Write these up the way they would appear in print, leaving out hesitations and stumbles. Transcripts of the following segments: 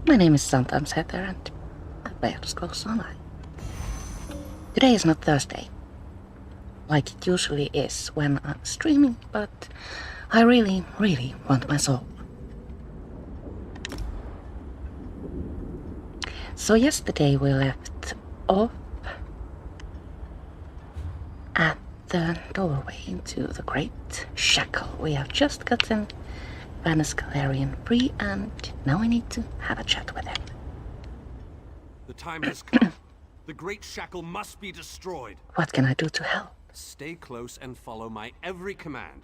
My name is sometimes Heather and I play Elder Scrolls Online. Today is not Thursday, like it usually is when I'm streaming, but I really, really want my soul. So yesterday we left off at the doorway into the Great Shackle. We have just gotten Vanus Galarian free and now we need to have a chat with him. The time has come. The Great Shackle must be destroyed. What can I do to help? Stay close and follow my every command.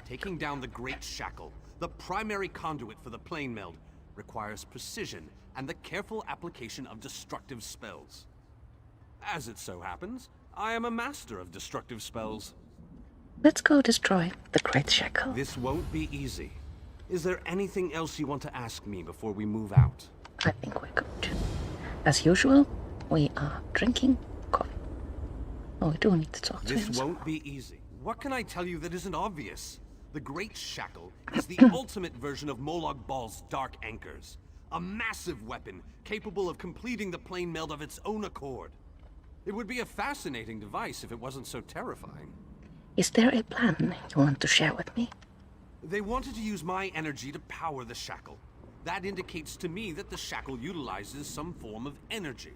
Taking down the Great Shackle, the primary conduit for the plane meld, requires precision and the careful application of destructive spells. As it so happens, I am a master of destructive spells. Let's go destroy the Great Shackle. This won't be easy. Is there anything else you want to ask me before we move out? I think we're good. As usual, we are drinking coffee. Oh, we do need to talk to him. This won't be easy. What can I tell you that isn't obvious? The Great Shackle is the ultimate version of Molag Bal's Dark Anchors. A massive weapon capable of completing the plane meld of its own accord. It would be a fascinating device if it wasn't so terrifying. Is there a plan you want to share with me? They wanted to use my energy to power the Shackle. That indicates to me that the Shackle utilizes some form of energy.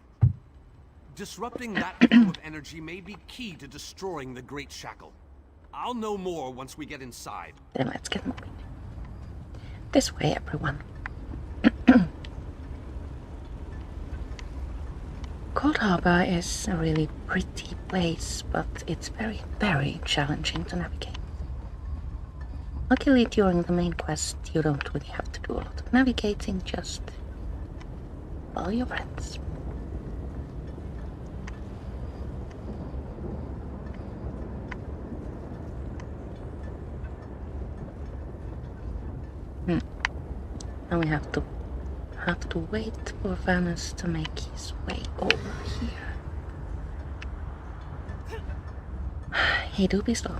Disrupting that form of energy may be key to destroying the Great Shackle. I'll know more once we get inside. Then let's get moving. This way, everyone. Coldharbour is a really pretty place, but it's very, very challenging to navigate. Luckily, during the main quest, you don't really have to do a lot of navigating, just follow your friends. And we have to wait for Vanus to make his way over here. He do be slow.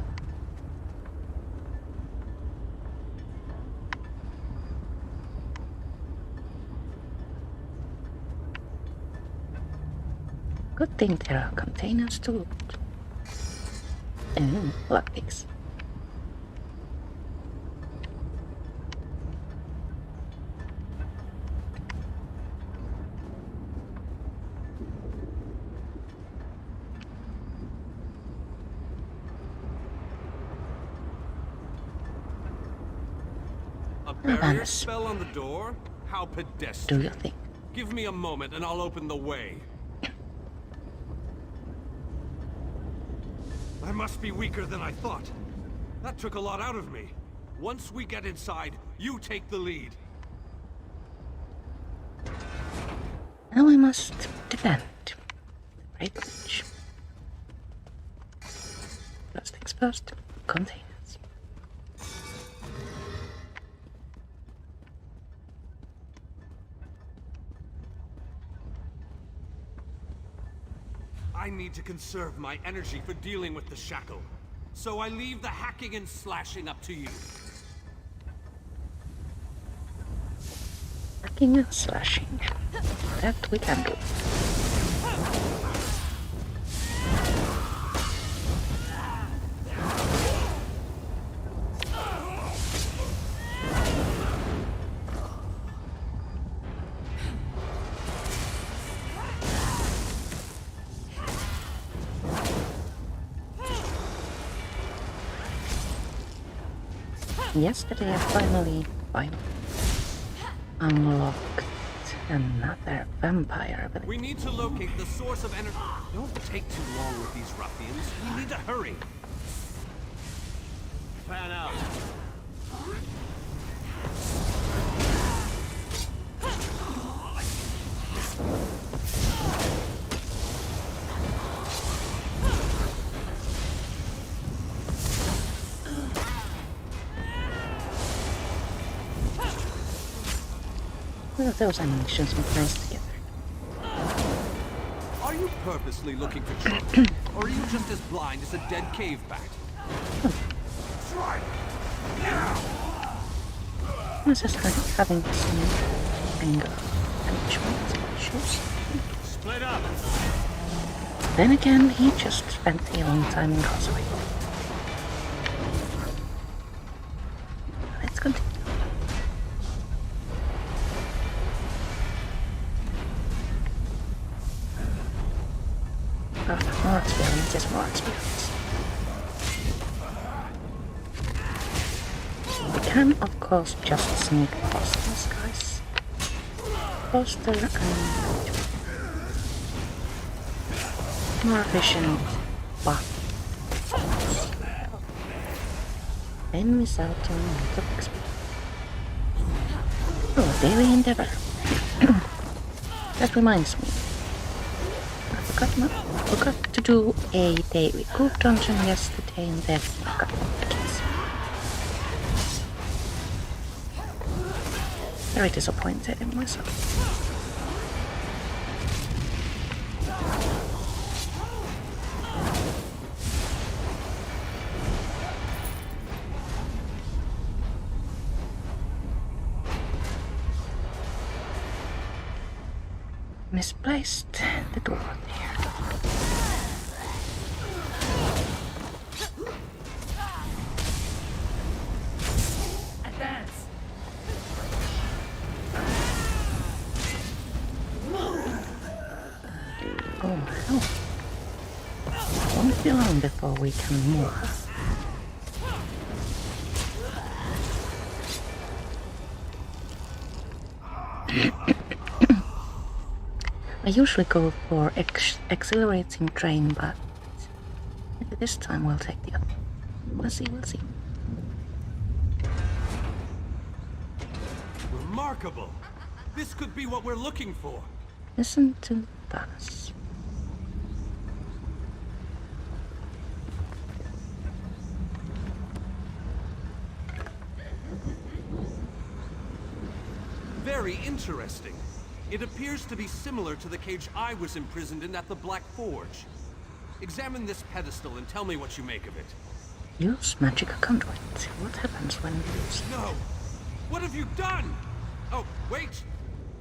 Good thing there are containers to loot. And lockpicks. A barrier spell on the door? How pedestrian. Do you think? Give me a moment and I'll open the way. I must be weaker than I thought. That took a lot out of me. Once we get inside, you take the lead. Now we must defend the Great Bridge. First things first, containers. I need to conserve my energy for dealing with the Shackle. So I leave the hacking and slashing up to you. Hacking and slashing. That we can do. Yesterday I finally unlocked another vampire ability. We need to locate the source of energy. Don't take too long with these ruffians. We need to hurry. Fan out. Well, those animations look nice together. Are you purposely looking for trouble? Or are you just as blind as a dead cave bat? I was just like having some anger. management issues. Split up. Then again, he just spent a long time incarcerated. Let's continue. More experience is more experience. We can, of course, just sneak past these guys. Faster and more efficient, but then miss out on a lot of experience. Oh, daily endeavor. That reminds me. I forgot to do a daily group dungeon yesterday and then I got the keys. Very disappointed in myself. Misplaced the door there. Advance. Oh wow. Won't be long before we can move. I usually go for accelerating train, but maybe this time we'll take the other. We'll see. Remarkable! This could be what we're looking for. Listen to us. Very interesting. It appears to be similar to the cage I was imprisoned in at the Black Forge. Examine this pedestal and tell me what you make of it. Use magic conduit. What happens when we use it? No! What have you done? Oh, wait!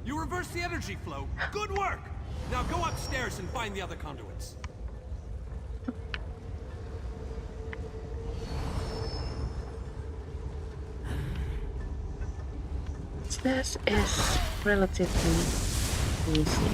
You reversed the energy flow. Good work! Now go upstairs and find the other conduits. This is relatively easy.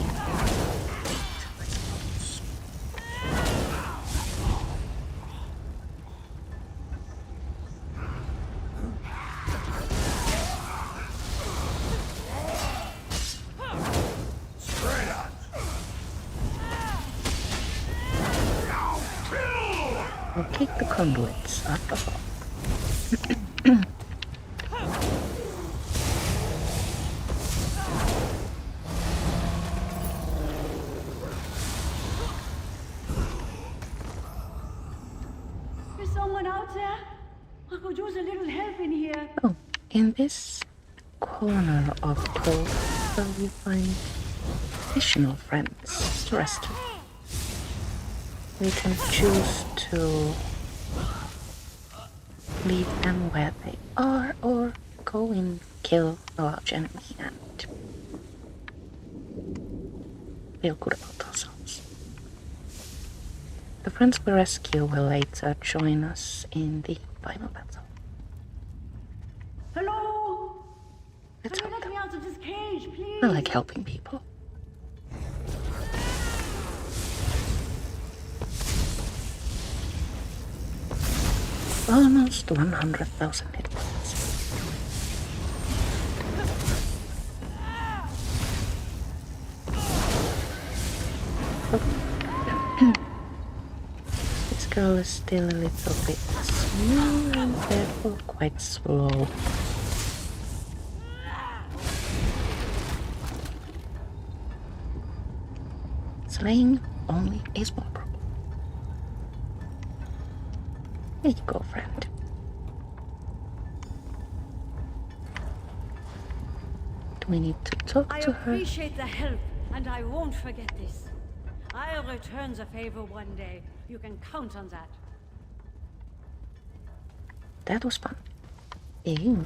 We'll kick the conduits up above. Oh, in this corner of Coldharbour we find additional friends to rescue. We can choose to leave them where they are or go and kill a large enemy and feel good about ourselves. The friends we rescue will later join us in the final battle. Hello? Let's Can you hope let me out of this cage, please? I like helping people. Almost 100,000 hit points. This girl is still a little bit small and therefore quite slow. Slaying only a small problem. There you go, friend. Do we need to talk to her? I appreciate the help, and I won't forget this. I'll return the favor one day. You can count on that. That was fun. Ew.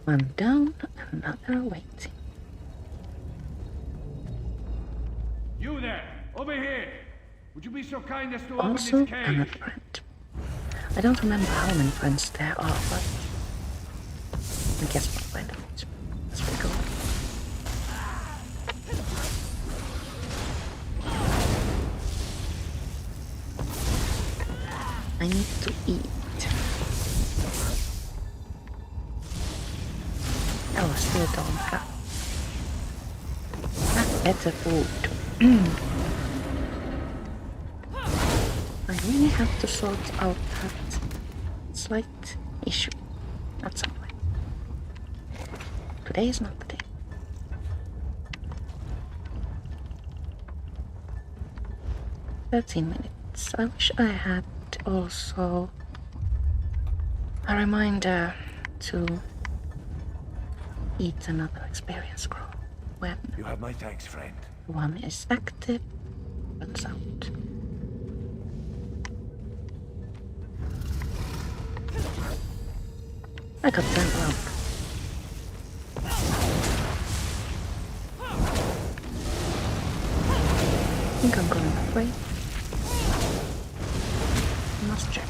One down, another waiting. You there, over here. Would you be so kind as to open Also, this cage? another friend. I don't remember how many friends there are, but I guess we'll find out as we go. I need to eat. Oh, I still don't have better food. I really have to sort out that slight issue at some point. Today is not the day. $13 I wish I had also a reminder to eat another experience scroll when You have my thanks, friend. one is active, runs out. I got 10 around. I think I'm going that way. Must check.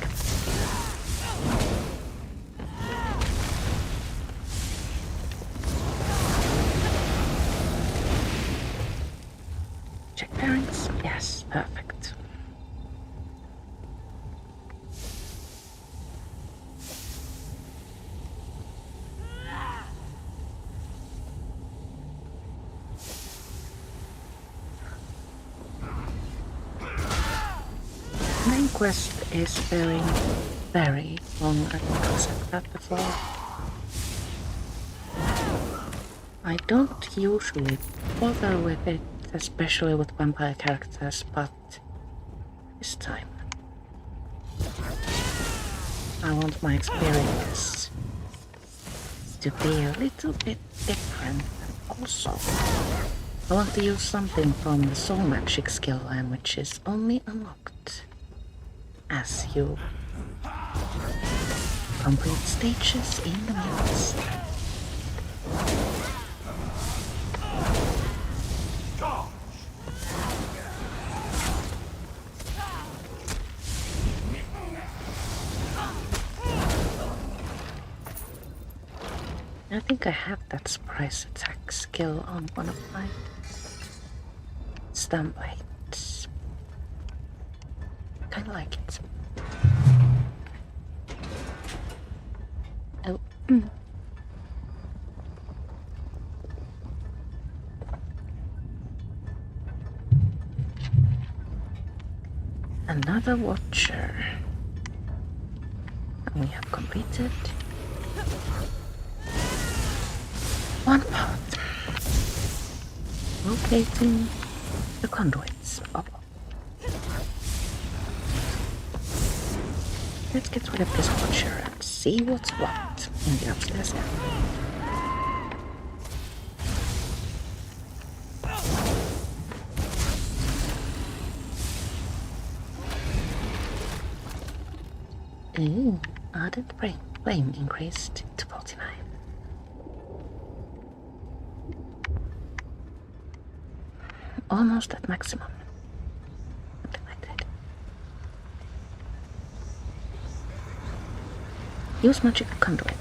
Check bearings. Yes, perfect. Main quest is very, very long. I think I said that before. I don't usually bother with it, especially with vampire characters, but this time I want my experience to be a little bit different. Also, I want to use something from the soul magic skill line, which is only unlocked as you complete stages in the mines. I think I have that surprise attack skill on one of my stambites. Kinda like it. Oh. Another watcher. And we have completed one part. Locating the conduits. Let's get rid of this watcher and see what's what in the upstairs area. Ooh, ardent flame increased to 49. Almost at maximum. Something like that. Use magic conduit.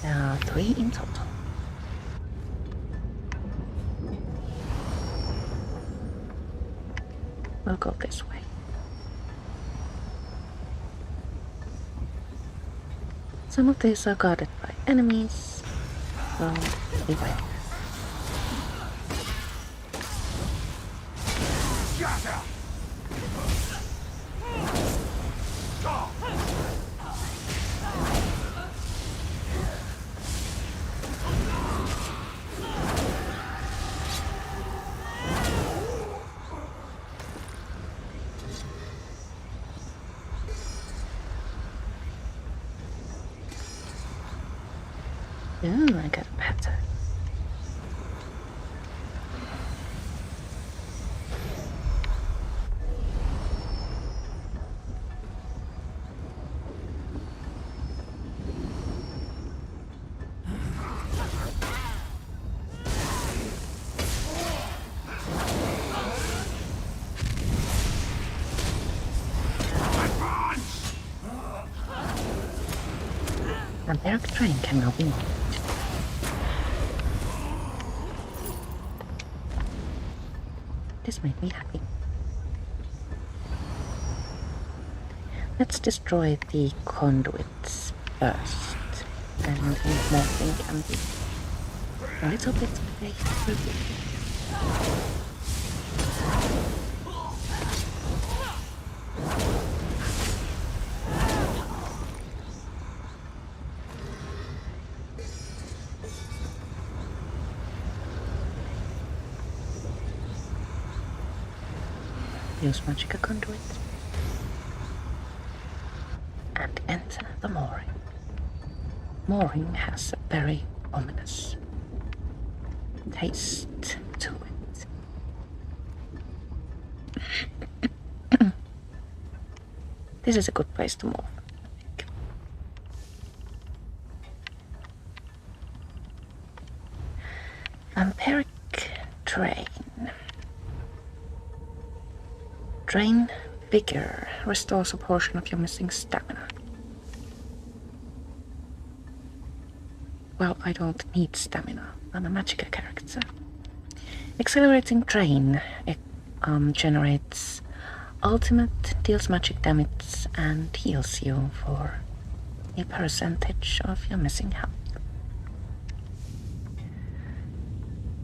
There are 3 in total. We'll go this way. Some of these are guarded by enemies, so beware. Ooh, I got a pattern. And their train can now be moved. This made me happy. Let's destroy the conduits first, and morphing can be a little bit tricky. Use Magica Conduit and enter the mooring. Mooring has a very ominous taste to it. This is a good place to move, I think. Vampiric Train. Drain Vigor restores a portion of your missing stamina. Well, I don't need stamina. I'm a Magica character. Accelerating Drain. It generates ultimate, deals magic damage, and heals you for a percentage of your missing health.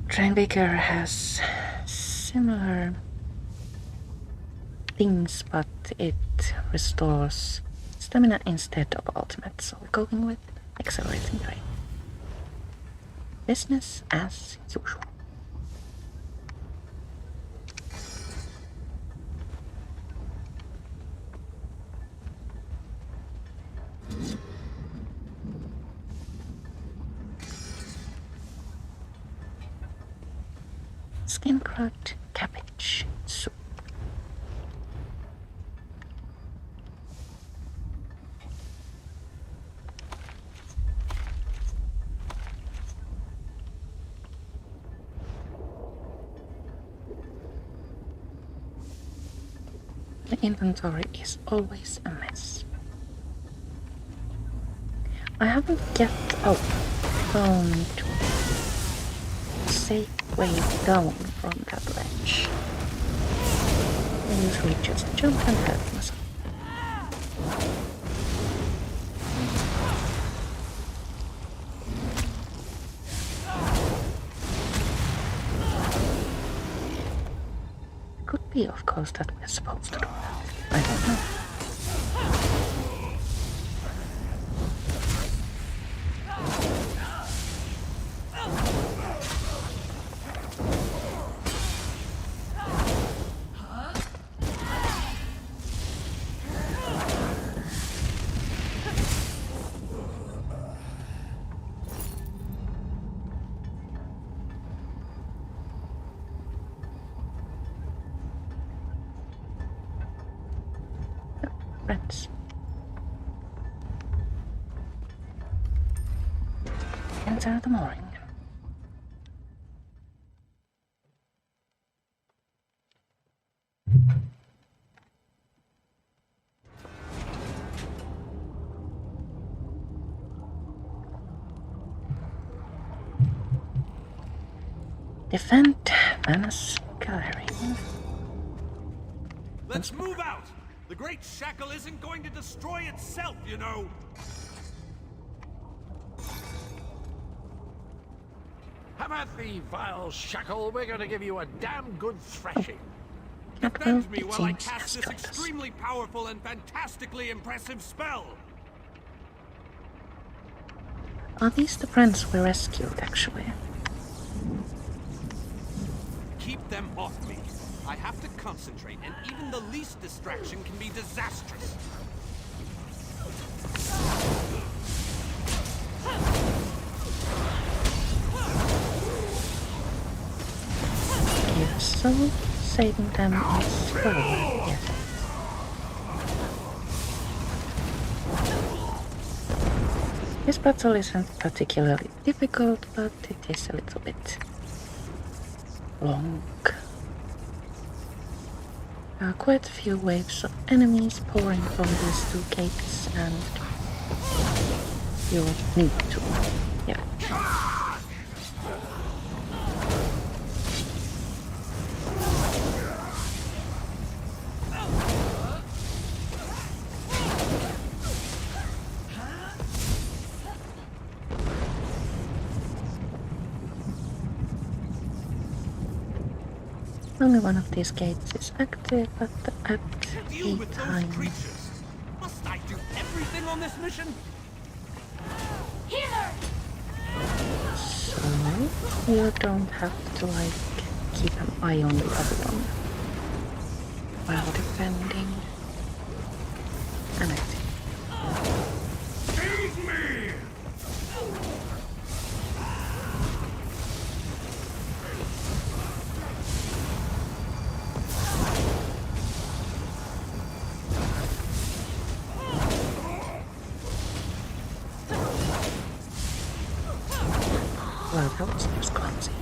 Drain Vigor has similar things, but it restores stamina instead of ultimate, so we're going with Accelerating Drain. Business as usual. Skin crud cabbage soup. The inventory is always a mess. I haven't yet found a safe way down from that ledge. I usually just jump and hurt myself. Could be, of course, that we're supposed to do that. I don't know. Friends. Enter the mooring. Defend Manus Gallery. Let's move out! The Great Shackle isn't going to destroy itself, you know! Have at thee, vile Shackle. We're going to give you a damn good thrashing. Defend me while I cast this extremely powerful and fantastically impressive spell! Are these the friends we rescued, actually? Keep them off me. I have to concentrate, and even the least distraction can be disastrous. Okay, so saving them is further, yes. This battle isn't particularly difficult, but it is a little bit long. Quite a few waves of enemies pouring from these two gates, and You need to. Yeah. Only one of these gates is active at a time. Must I do everything on this mission? Healer! So you don't have to like keep an eye on the other one while defending and acting. Save me! Well, that was Wisconsin.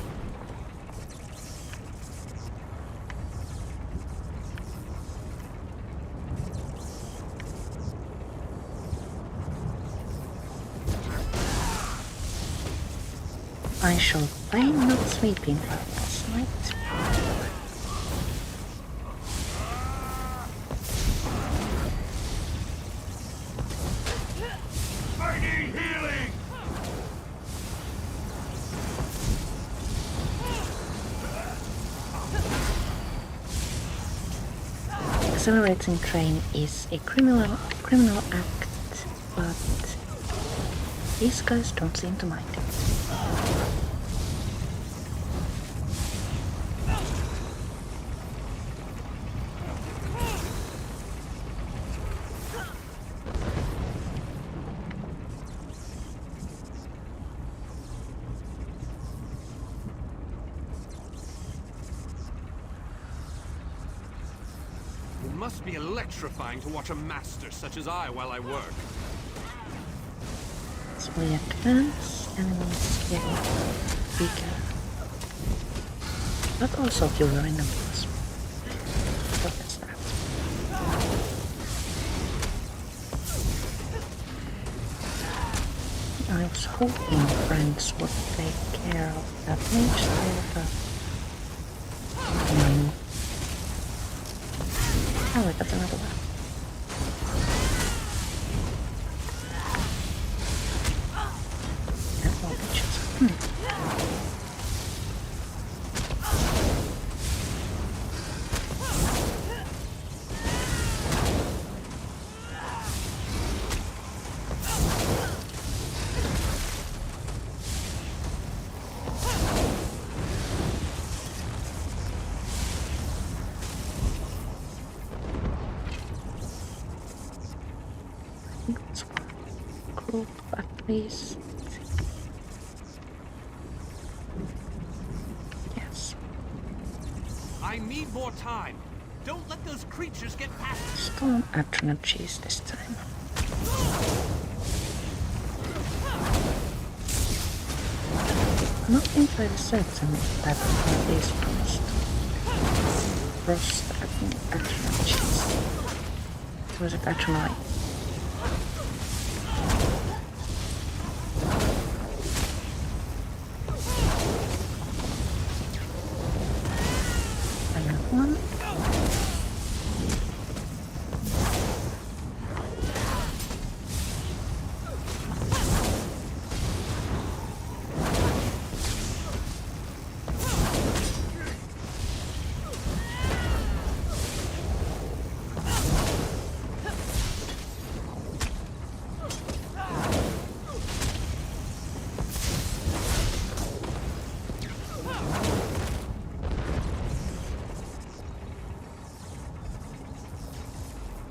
I shall blame not sleeping last night. I need healing! Accelerating train is a criminal act, but these guys don't seem to mind it. It must be electrifying to watch a master such as I while I work. As we advance, enemies get bigger, but also fewer in numbers. What is that? I was hoping friends would take care of that mage there, but no. Oh, I got another one. And more bitches. It's one group at least. Yes. I need more time. Don't let those creatures get past me. Storm Atronach cheese this time. Not entirely certain that it is frost Atronach cheese. Or is it Atronite? One.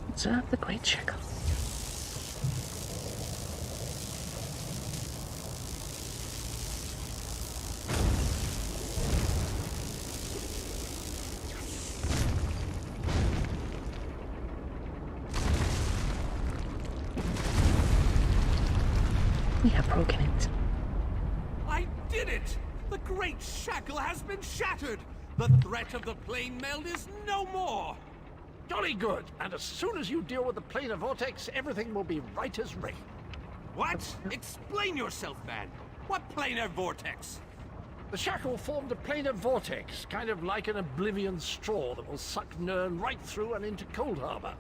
Observe the great Shackle. We have broken it. I did it! The great Shackle has been shattered! The threat of the plane meld is no more! Jolly good. And as soon as you deal with the planar vortex, everything will be right as rain. What? Explain yourself, man. What planar vortex? The Shackle formed a planar vortex, kind of like an oblivion straw that will suck Nern right through and into Coldharbour.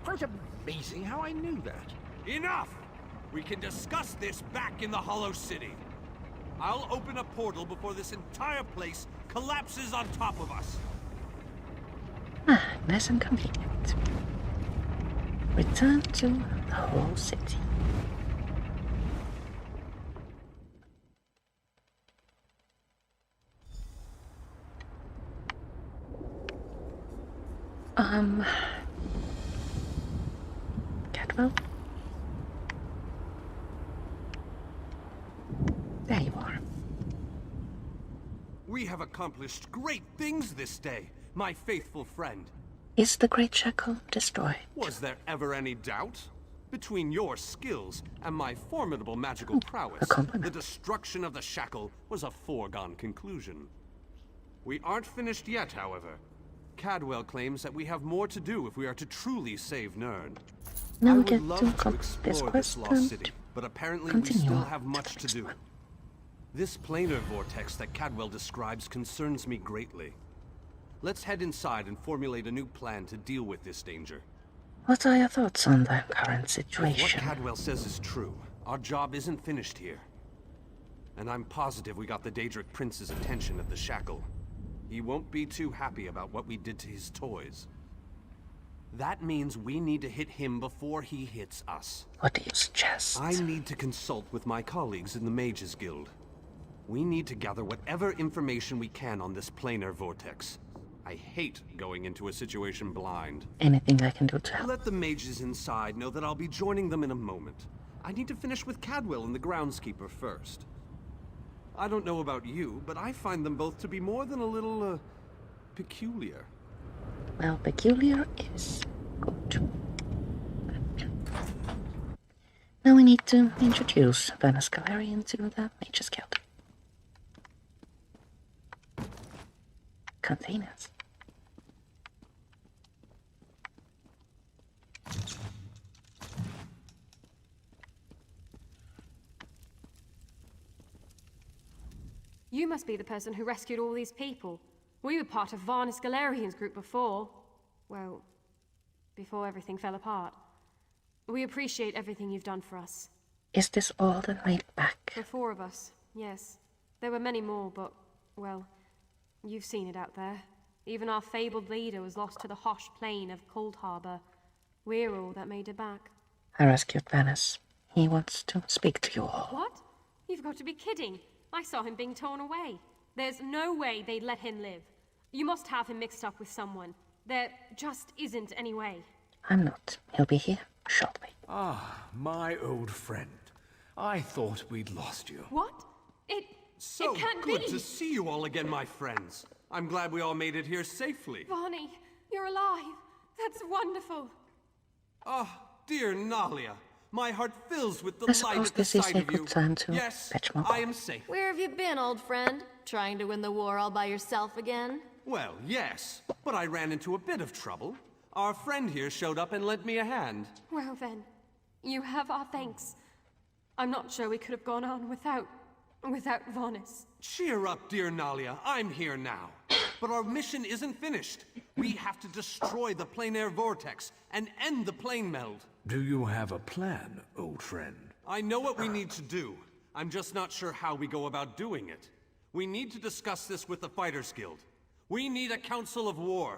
Quite amazing how I knew that. Enough! We can discuss this back in the Hollow City. I'll open a portal before this entire place collapses on top of us. Ah, nice and convenient. Return to the whole city. Cadwell? There you are. We have accomplished great things this day, my faithful friend. Is the Great Shackle destroyed? Was there ever any doubt? Between your skills and my formidable magical prowess, a compliment. the destruction of the Shackle was a foregone conclusion. We aren't finished yet, however. Cadwell claims that we have more to do if we are to truly save Nern. Now I we would get love to to complete this explore quest this lost and city, but apparently we continue still on have to much the to next do. one. This planar vortex that Cadwell describes concerns me greatly. Let's head inside and formulate a new plan to deal with this danger. What are your thoughts on the current If what situation? Cadwell says is true, our job isn't finished here. And I'm positive we got the Daedric Prince's attention at the Shackle. He won't be too happy about what we did to his toys. That means we need to hit him before he hits us. What do you suggest? I need to consult with my colleagues in the Mages Guild. We need to gather whatever information we can on this planar vortex. I hate going into a situation blind. Anything I can do to help? Let the mages inside know that I'll be joining them in a moment. I need to finish with Cadwell and the groundskeeper first. I don't know about you, but I find them both to be more than a little, peculiar. Well, peculiar is good. Now we need to introduce Venice Galarian to the Mages Guild. Containers. You must be the person who rescued all these people. We were part of Varnus Galarian's group before. Well, before everything fell apart. We appreciate everything you've done for us. Is this all the way back? The four of us, yes. There were many more, but, well, you've seen it out there. Even our fabled leader was lost to the harsh plain of Coldharbour. We're all that made it back. I rescued Venice. He wants to speak to you all. What? You've got to be kidding. I saw him being torn away. There's no way they'd let him live. You must have him mixed up with someone. There just isn't any way. I'm not. He'll be here shortly. Ah, my old friend. I thought we'd lost you. What? It can't good be! to see you all again, my friends. I'm glad we all made it here safely. Varney, you're alive. That's wonderful. Oh, dear Nalia. My heart fills with I delight suppose at the this is sight a of you. good time to Yes, fetch more I am safe. Where have you been, old friend? Trying to win the war all by yourself again? Well, yes, but I ran into a bit of trouble. Our friend here showed up and lent me a hand. Well then, you have our thanks. I'm not sure we could have gone on without Varnus. Cheer up, dear Nalia. I'm here now. But our mission isn't finished. We have to destroy the planar vortex and end the plane meld. Do you have a plan, old friend? I know what we need to do. I'm just not sure how we go about doing it. We need to discuss this with the Fighters Guild. We need a council of war.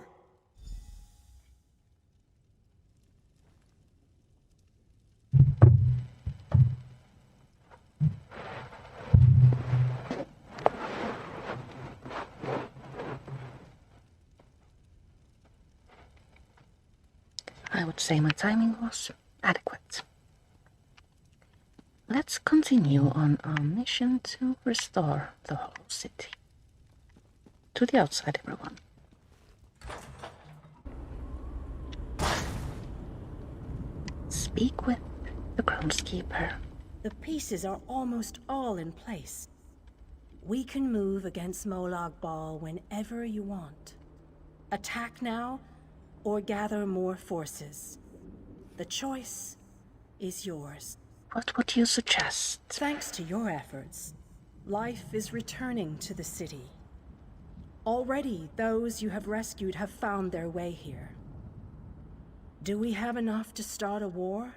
I would say my timing was adequate. Let's continue on our mission to restore the whole city. To the outside, everyone. Speak with the groundskeeper. The pieces are almost all in place. We can move against Molag Bal whenever you want. Attack now, or gather more forces. The choice is yours. What would you suggest? Thanks to your efforts, life is returning to the city. Already, those you have rescued have found their way here. Do we have enough to start a war?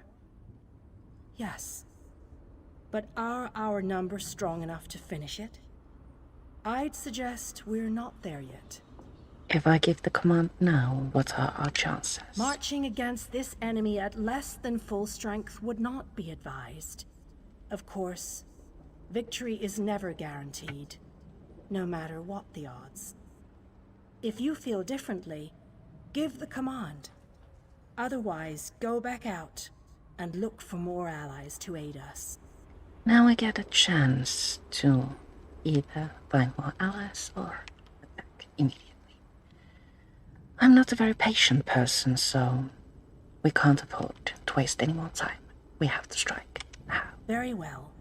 Yes. But are our numbers strong enough to finish it? I'd suggest we're not there yet. If I give the command now, what are our chances? Marching against this enemy at less than full strength would not be advised. Of course, victory is never guaranteed, no matter what the odds. If you feel differently, give the command. Otherwise, go back out and look for more allies to aid us. Now I get a chance to either find more allies or attack immediately. I'm not a very patient person, so we can't afford to waste any more time. We have to strike now. Very well.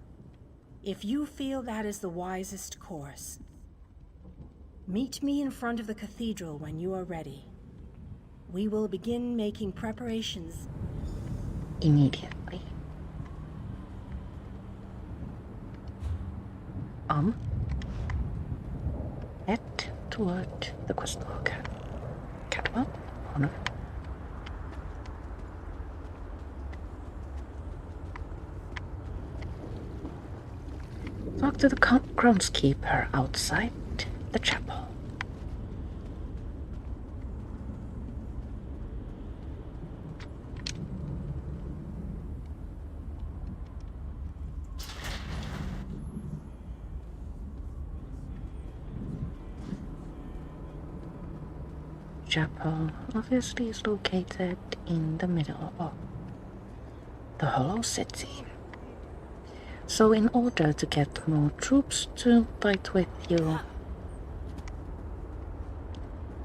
If you feel that is the wisest course, meet me in front of the cathedral when you are ready. We will begin making preparations Immediately. Head toward the quest log. Catwalk, honor. Talk to the groundskeeper outside the chapel. Chapel obviously is located in the middle of the Hollow City. So in order to get more troops to fight with you,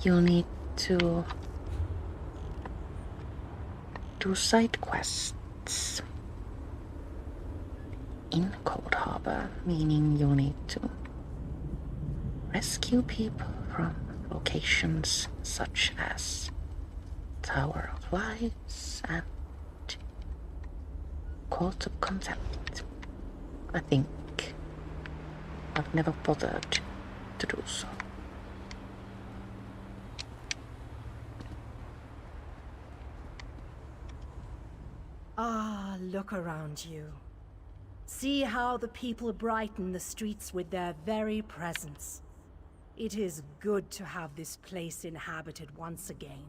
you need to do side quests in Coldharbour, meaning you need to rescue people from locations such as Tower of Lies and Court of Contempt. I think I've never bothered to do so. Ah, look around you. See how the people brighten the streets with their very presence. It is good to have this place inhabited once again.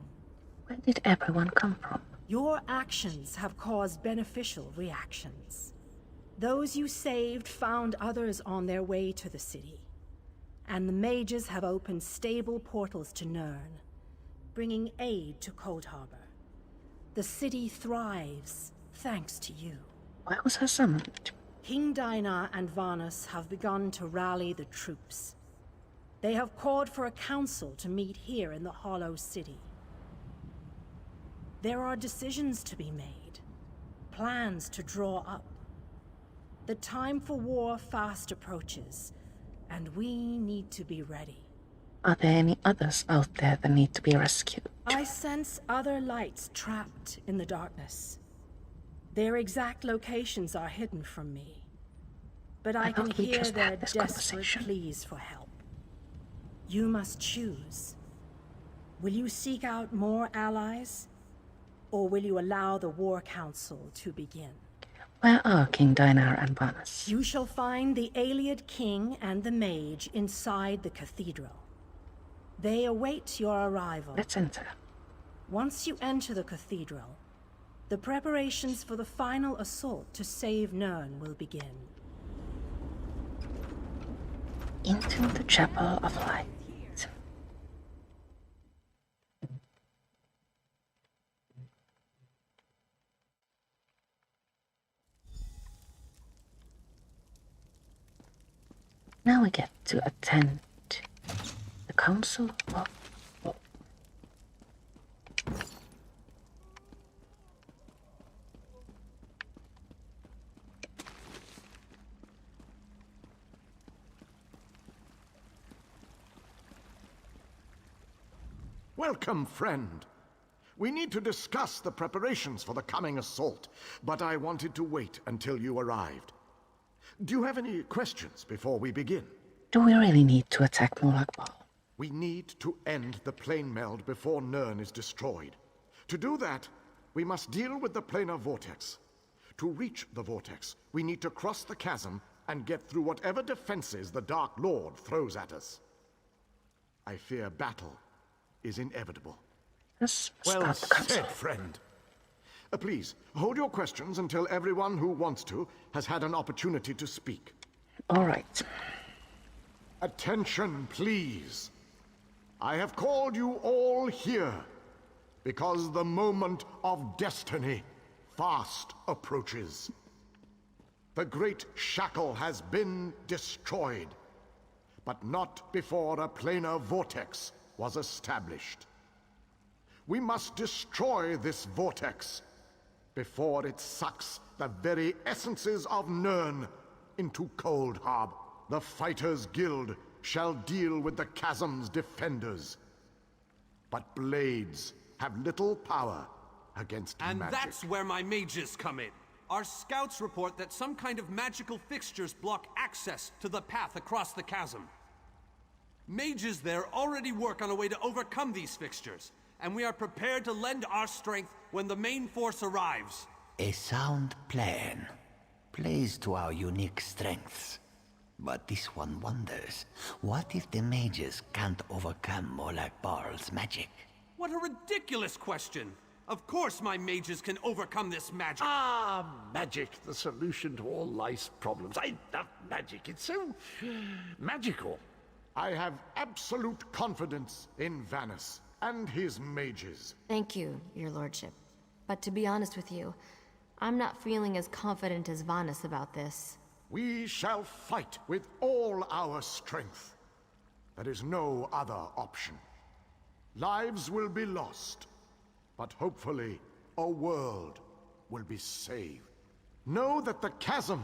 Where did everyone come from? Your actions have caused beneficial reactions. Those you saved found others on their way to the city. And the mages have opened stable portals to Nirn, bringing aid to Coldharbour. The city thrives, thanks to you. Why was I summoned? King Dinar and Varnus have begun to rally the troops. They have called for a council to meet here in the Hollow City. There are decisions to be made, plans to draw up. The time for war fast approaches, and we need to be ready. Are there any others out there that need to be rescued? I sense other lights trapped in the darkness. Their exact locations are hidden from me, but I can hear their desperate pleas for help. You must choose. Will you seek out more allies, or will you allow the War Council to begin? Where are King Dinar and Varnus? You shall find the Ayleid King and the Mage inside the cathedral. They await your arrival. Let's enter. Once you enter the cathedral, the preparations for the final assault to save Nirn will begin. Into the Chapel of Light. Now we get to attend the Council of War. Welcome, friend. We need to discuss the preparations for the coming assault, but I wanted to wait until you arrived. Do you have any questions before we begin? Do we really need to attack Molag Bal? We need to end the plane meld before Nirn is destroyed. To do that, we must deal with the planar vortex. To reach the vortex, we need to cross the chasm and get through whatever defenses the Dark Lord throws at us. I fear battle is inevitable. Well said, friend. Please, hold your questions until everyone who wants to has had an opportunity to speak. All right. Attention, please. I have called you all here because the moment of destiny fast approaches. The great Shackle has been destroyed, but not before a planar vortex was established. We must destroy this vortex before it sucks the very essences of Nirn into Coldharbour. The Fighters' Guild shall deal with the chasm's defenders, but blades have little power against magic. And that's where my mages come in. Our scouts report that some kind of magical fixtures block access to the path across the chasm. Mages there already work on a way to overcome these fixtures, and we are prepared to lend our strength when the main force arrives. A sound plan. Plays to our unique strengths. But this one wonders, what if the mages can't overcome Molag Bal's magic? What a ridiculous question! Of course my mages can overcome this magic! Ah, magic, the solution to all life's problems. I love magic, it's so magical. I have absolute confidence in Vanus and his mages. Thank you, your lordship. But to be honest with you, I'm not feeling as confident as Vanus about this. We shall fight with all our strength. There is no other option. Lives will be lost, but hopefully a world will be saved. Know that the chasm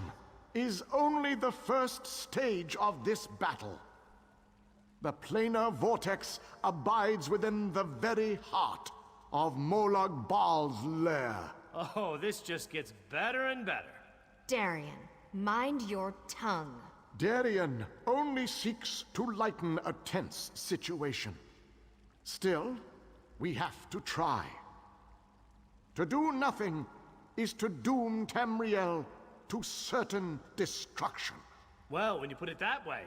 is only the first stage of this battle. The planar vortex abides within the very heart of Molag Bal's lair. Oh, this just gets better and better. Darien, mind your tongue. Darien only seeks to lighten a tense situation. Still, we have to try. To do nothing is to doom Tamriel to certain destruction. Well, when you put it that way,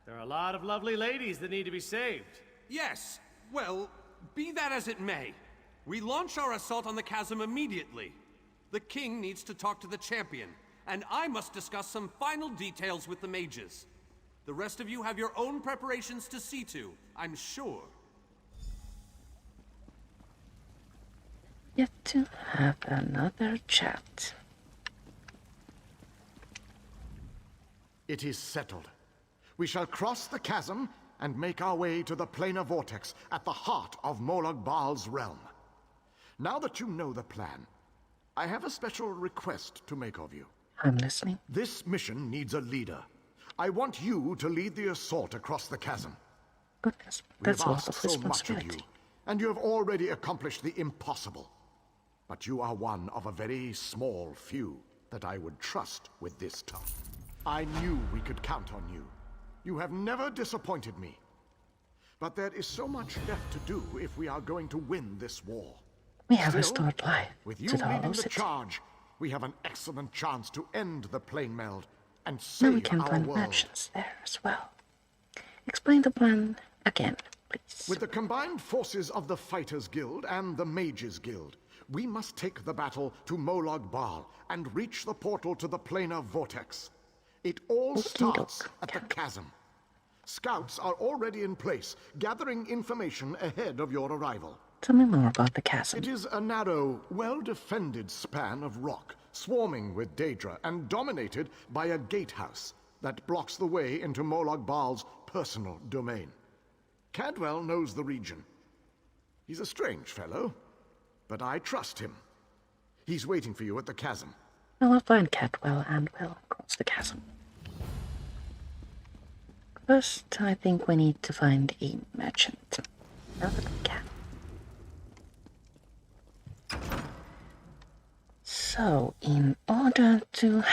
there are a lot of lovely ladies that need to be saved. Yes, well, be that as it may. We launch our assault on the chasm immediately. The king needs to talk to the champion, and I must discuss some final details with the mages. The rest of you have your own preparations to see to, I'm sure. Yet to have another chat. It is settled. We shall cross the chasm and make our way to the planar vortex at the heart of Molag Bal's realm. Now that you know the plan, I have a special request to make of you. I'm listening. This mission needs a leader. I want you to lead the assault across the chasm. Goodness, that's a lot of responsibility. And you have already accomplished the impossible. But you are one of a very small few that I would trust with this task. I knew we could count on you. You have never disappointed me. But there is so much left to do if we are going to win this war. We have restored life with you to the leading whole the city. charge, we have an excellent chance to end the plane meld and Now save we can our find world. mansions there as well. Explain the plan again, please. With the combined forces of the Fighters' Guild and the Mages' Guild, we must take the battle to Molag Bal and reach the portal to the planar vortex. It all starts at the chasm. Scouts are already in place, gathering information ahead of your arrival. Tell me more about the chasm. It is a narrow, well-defended span of rock, swarming with Daedra and dominated by a gatehouse that blocks the way into Molag Bal's personal domain. Cadwell knows the region. He's a strange fellow, but I trust him. He's waiting for you at the chasm. Well, I'll find Cadwell and we'll cross the chasm. First, I think we need to find a merchant. Now that we can. So, in order to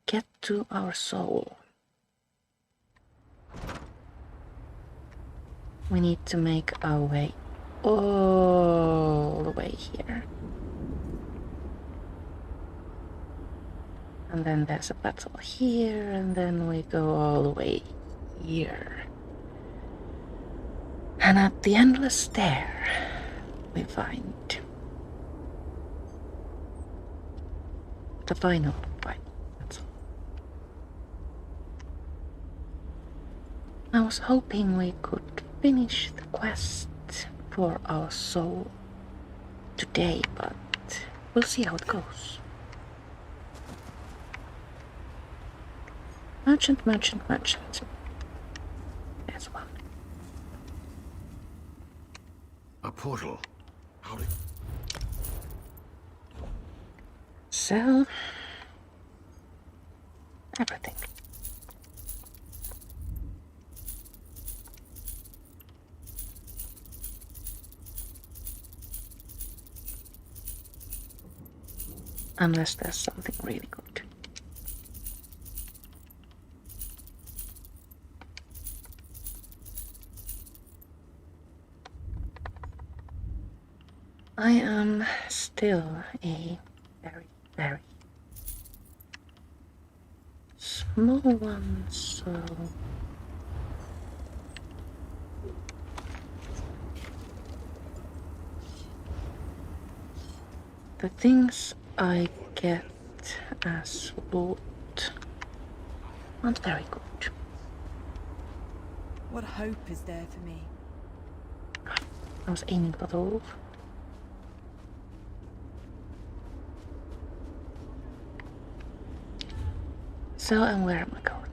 get to our soul, we need to make our way all the way here. And then there's a battle here, and then we go all the way here. And at the endless stair, we find the final battle. I was hoping we could finish the quest for our soul today, but we'll see how it goes. Merchant, merchant, merchant. There's one. A portal. How did... Sell everything. Unless there's something really good. I am still a very small one, so the things I get as loot aren't very good. What hope is there for me? I was aiming for the roof. So, and where am I going?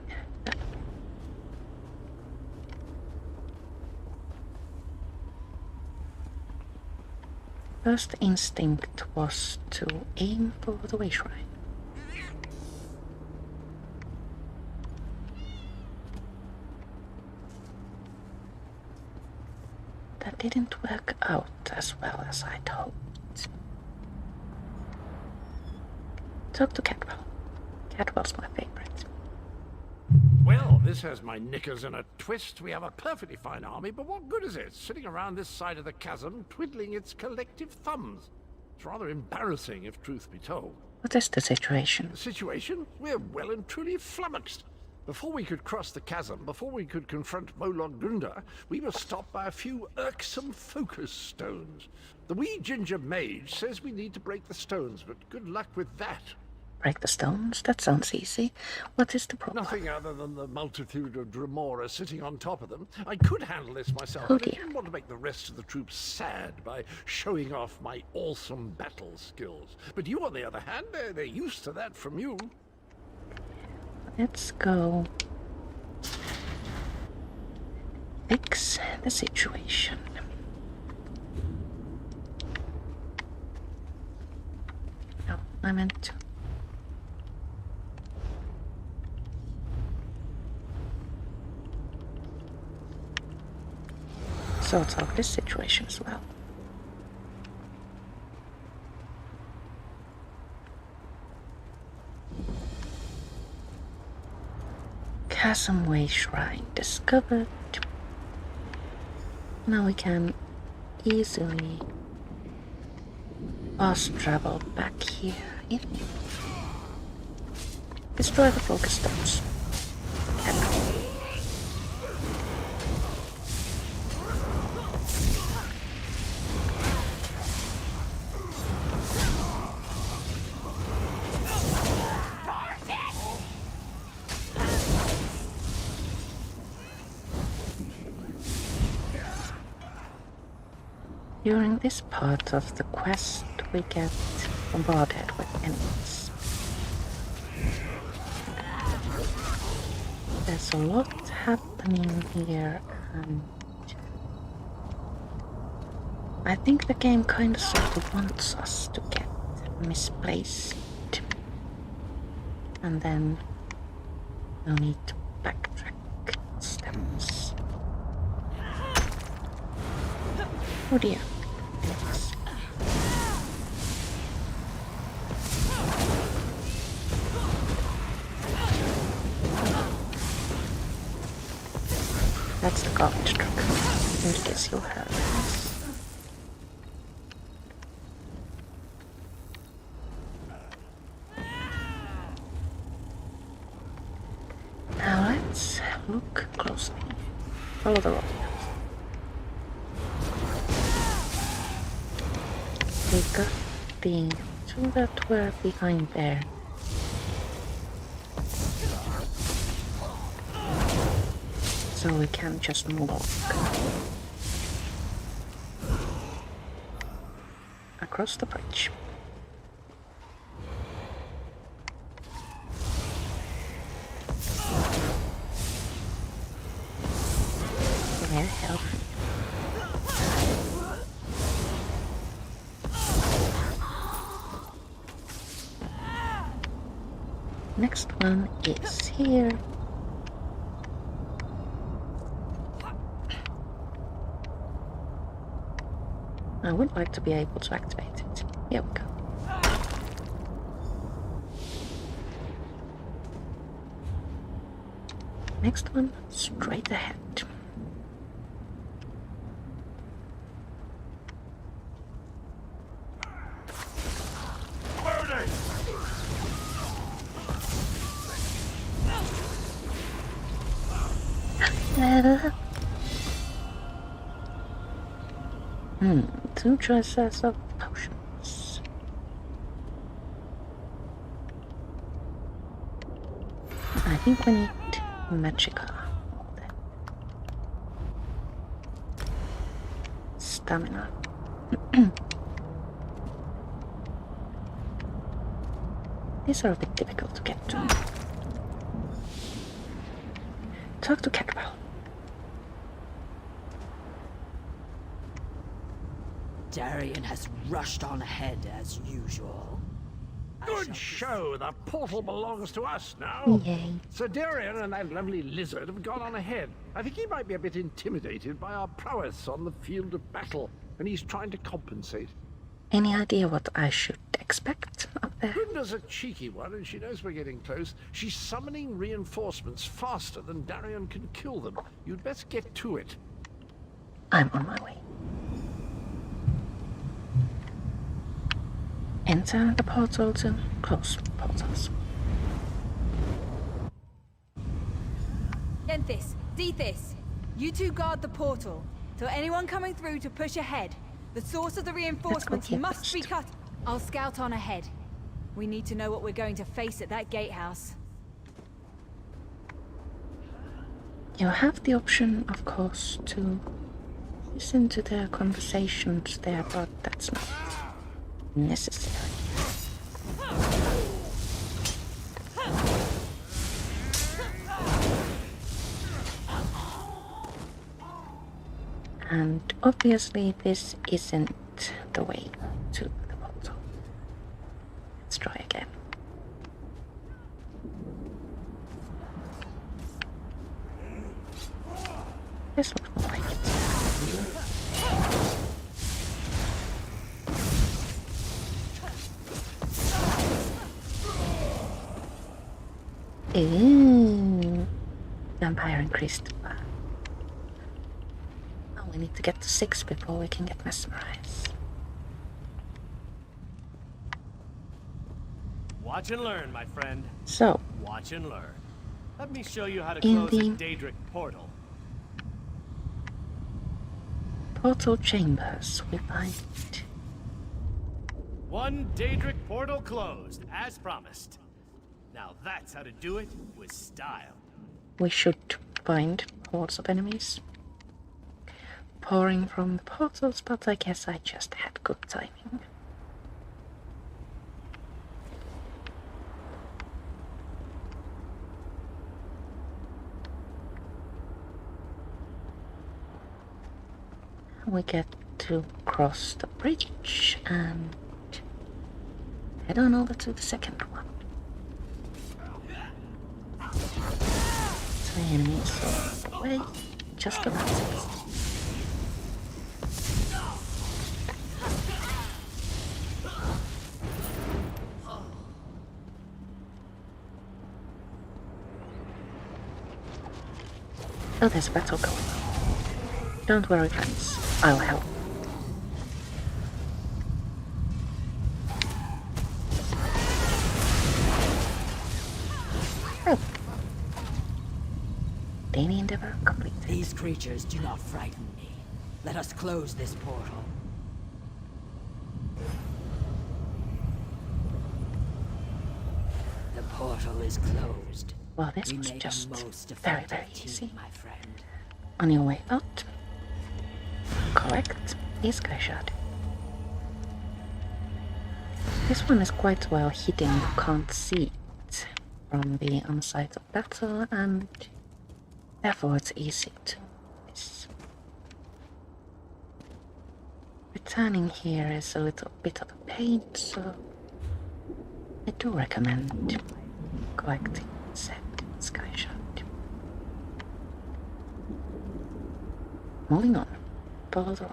First instinct was to aim for the way shrine. That didn't work out as well as I'd hoped. Talk to Cadwell. Cadwell's my favorite. Well, this has my knickers in a twist. We have a perfectly fine army, but what good is it? Sitting around this side of the chasm, twiddling its collective thumbs. It's rather embarrassing, if truth be told. What is the situation? The situation? We're well and truly flummoxed. Before we could cross the chasm, before we could confront Molog Gunda, we were stopped by a few irksome focus stones. The wee ginger mage says we need to break the stones, but good luck with that. Break the stones? That sounds easy. What is the problem? Nothing other than the multitude of Dremora sitting on top of them. I could handle this myself, Oh but I dear. didn't want to make the rest of the troops sad by showing off my awesome battle skills. But you, on the other hand, they're used to that from you. Let's go fix the situation. No, I meant to. Sort out this situation as well. Chasm Way Shrine discovered. Now we can easily fast travel back here. Destroy the focus stones. During this part of the quest, we get bombarded with enemies. There's a lot happening here, and I think the game kind of sort of wants us to get misplaced, and then we'll need to backtrack steps. Oh dear. it's the garbage truck. In case you heard this. Now let's look closely. Follow the road. We got the two that were behind there. So we can just move across the bridge. Where hell? Next one is here. I would like to be able to activate it. Here we go. Next one, straight ahead. Two choices of potions. I think we need magical. Stamina. These are a bit difficult to get to. Talk to Catwell. Darian has rushed on ahead as usual. Good show! The portal belongs to us now. Yay. Sir Darian and that lovely lizard have gone on ahead. I think he might be a bit intimidated by our prowess on the field of battle, and he's trying to compensate. Any idea what I should expect up there? Grinda's a cheeky one, and she knows we're getting close. She's summoning reinforcements faster than Darian can kill them. You'd best get to it. I'm on my way. Enter the portal to close portals. Denthis, Dethys, you two guard the portal. Tell anyone coming through to push ahead. The source of the reinforcements must be cut. I'll scout on ahead. We need to know what we're going to face at that gatehouse. You have the option, of course, to listen to their conversations there, but that's not necessary. And obviously this isn't the way to the portal. Let's try again. This looks more like it. Ooh, vampire increased. Oh, we need to get to 6 before we can get mesmerized. Watch and learn, my friend. So, watch and learn. Let me show you how to in close the a Daedric portal. Portal chambers, we find one Daedric portal closed, as promised. Now that's how to do it with style. we should find hordes of enemies pouring from the portals, but I guess I just had good timing. We get to cross the bridge and head on over to the second one. So the enemies are away, just about it. Oh, there's a battle going on. Don't worry, friends. I'll help. Oh. Daily endeavor complete. These creatures do not frighten me. Let us close this portal. The portal is closed. Well, this we was make just a most very, effective very easy. team, my friend. On your way out, collect a sky shot. This one is quite well hidden, you can't see it from the on-site of battle, and therefore it's easy to miss. Returning here is a little bit of a pain, so I do recommend collecting said sky shot. Moving on, follow the road.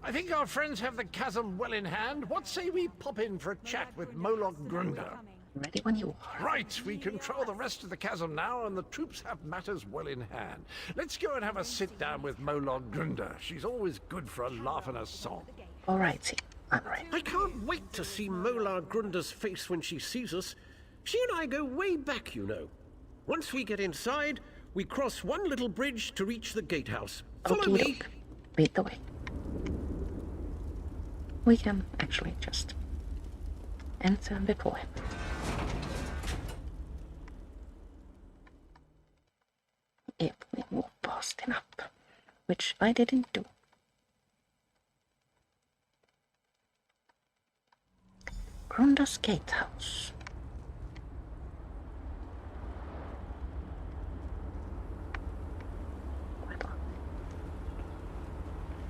I think our friends have the chasm well in hand. What say we pop in for a chat with Moloch Grunder? Ready when you are. Right, we control the rest of the chasm now, and the troops have matters well in hand. Let's go and have a sit-down with Moloch Grunder. She's always good for a laugh and a song. Alrighty, I'm ready. I can't wait to see Moloch Grunder's face when she sees us. She and I go way back, you know. Once we get inside, we cross one little bridge to reach the gatehouse. Follow me. Lead the way. We can actually just enter before him. If we move fast enough, which I didn't do. Grunder's Gatehouse.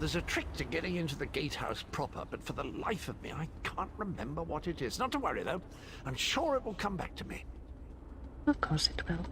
There's a trick to getting into the gatehouse proper, but for the life of me, I can't remember what it is. Not to worry, though. I'm sure it will come back to me. Of course it will.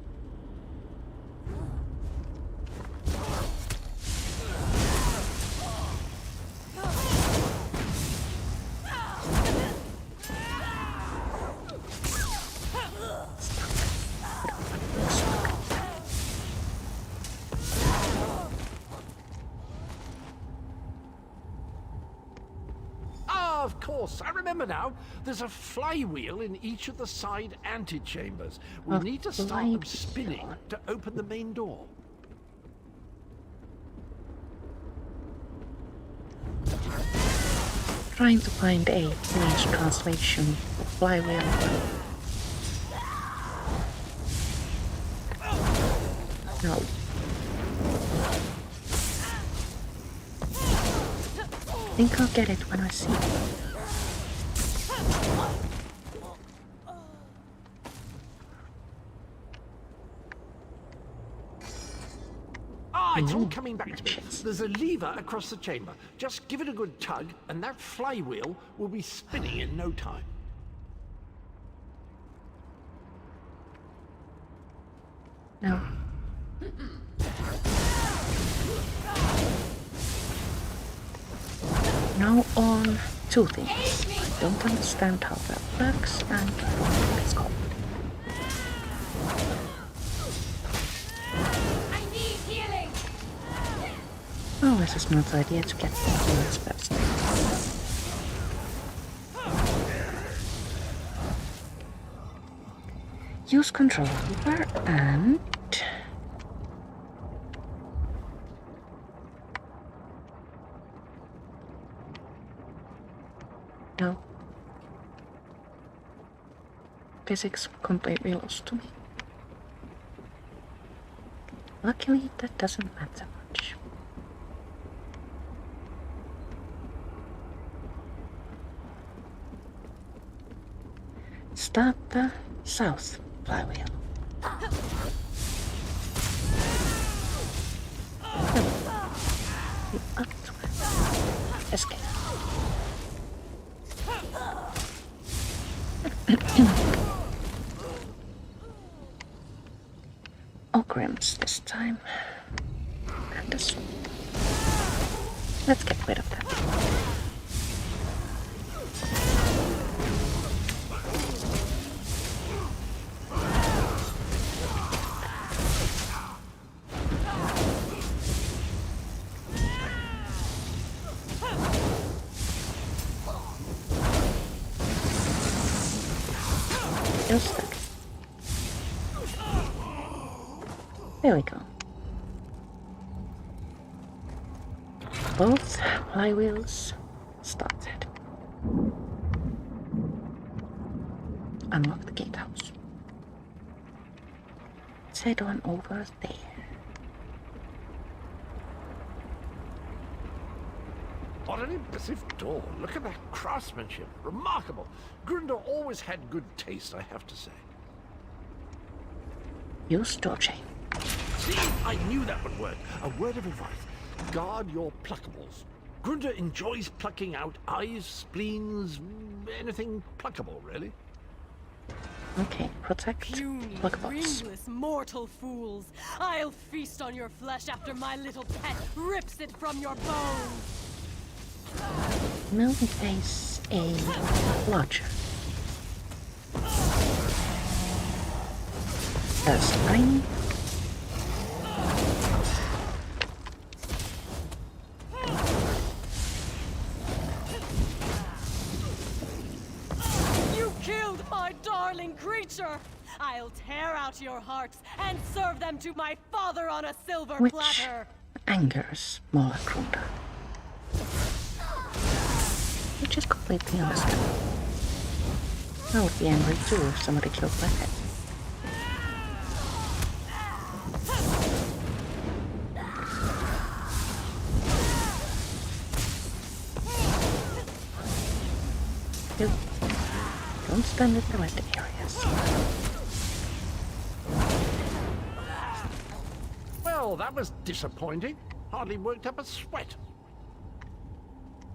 Of course, I remember now. There's a flywheel in each of the side antechambers. We need to start them spinning to open the main door. Trying to find a English translation for flywheel. No. I think I'll get it when I see it. It's all coming back to me. There's a lever across the chamber. Just give it a good tug, and that flywheel will be spinning in no time. No. Now on two things. I don't understand how that works, and let's go. Oh, this is not the idea to get the healers first. Use control lever and... No. Physics completely lost to me. Luckily, that doesn't matter much. Start the south flywheel. The upward escape. items this time. And this. Let's get rid of that. Just that. There we go. Both flywheels started. Unlock the gatehouse. Let's head on over there. What an impressive door. Look at that craftsmanship. Remarkable. Grunder always had good taste, I have to say. Use door chain. See, I knew that would work. A word of advice. Guard your pluckables. Grunder enjoys plucking out eyes, spleens, anything pluckable, really. Okay, protect pluggables. Ringless mortal fools! I'll feast on your flesh after my little pet rips it from your bones! Now we face a lodger. That's tiny. You killed my darling creature! I'll tear out your hearts and serve them to my father on a silver Which platter! angers Mollagrunder. Which is completely understandable. I would be angry too if somebody killed my pet. Dude, don't spend it in the right areas. Well, that was disappointing. Hardly worked up a sweat.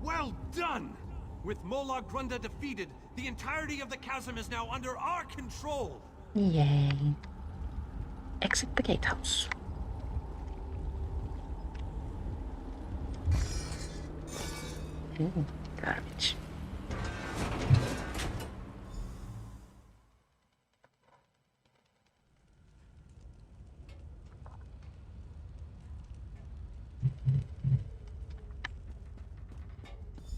Well done! With Mollagrunder defeated, the entirety of the chasm is now under our control! Yay. Exit the gatehouse. Ooh, garbage.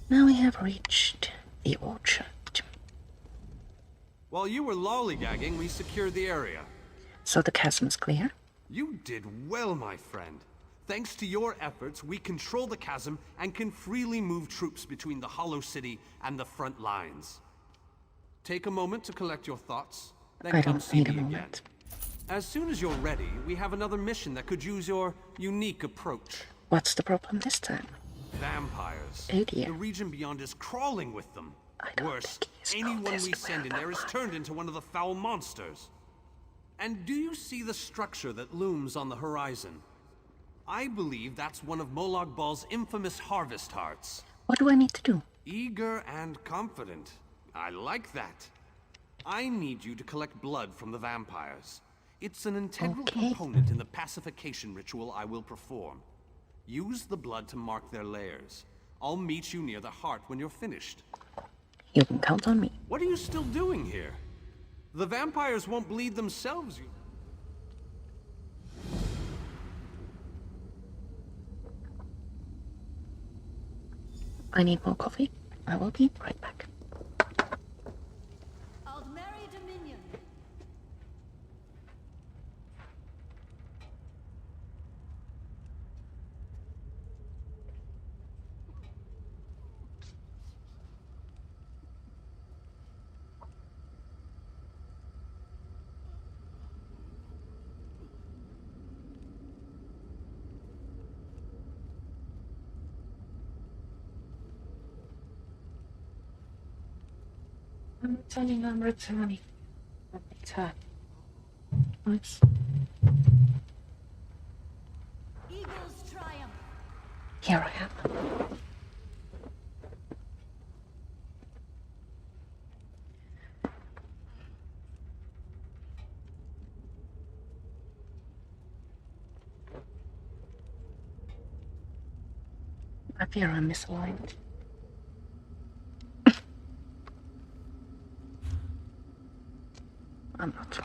Now we have reached the orchard. While you were lollygagging, we secured the area. So the chasm's clear? You did well, my friend. Thanks to your efforts, we control the chasm and can freely move troops between the Hollow City and the front lines. Take a moment to collect your thoughts, then I come don't see need a me again. moment. As soon as you're ready, we have another mission that could use your unique approach. What's the problem this time? Vampires. Oh dear. The region beyond is crawling with them. Worse, think anyone we send in there is turned into one of the foul monsters. And do you see the structure that looms on the horizon? I believe that's one of Molag Bal's infamous harvest hearts. What do I need to do? Eager and confident. I like that. I need you to collect blood from the vampires. It's an integral component in the pacification ritual I will perform. Use the blood to mark their lairs. I'll meet you near the heart when you're finished. You can count on me. What are you still doing here? The vampires won't bleed themselves. I need more coffee. I will be right back. Aldmeri Dominion. I'm returning. Return. Nice. Eagles triumph. Here I am. fear I'm misaligned. I'm not.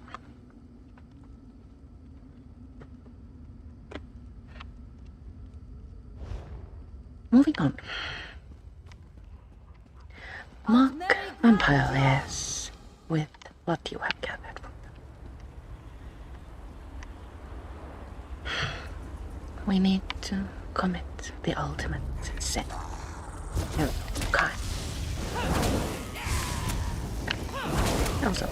Moving on. Mock vampire layers with what you have gathered from them. We need to commit the ultimate sin. Okay. That was up.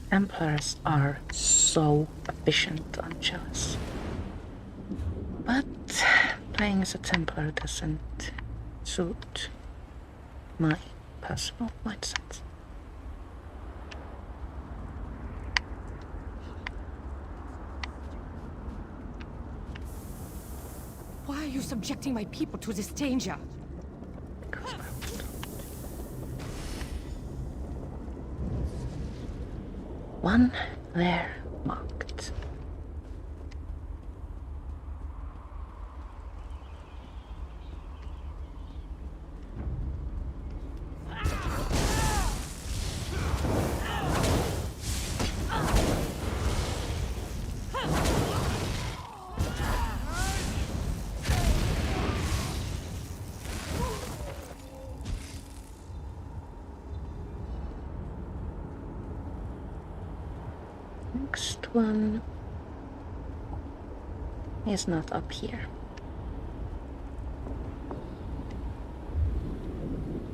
Templars are so efficient on Chalice. But playing as a Templar doesn't suit my personal mindset. Why are you subjecting my people to this danger? One lair marked. Next one is not up here.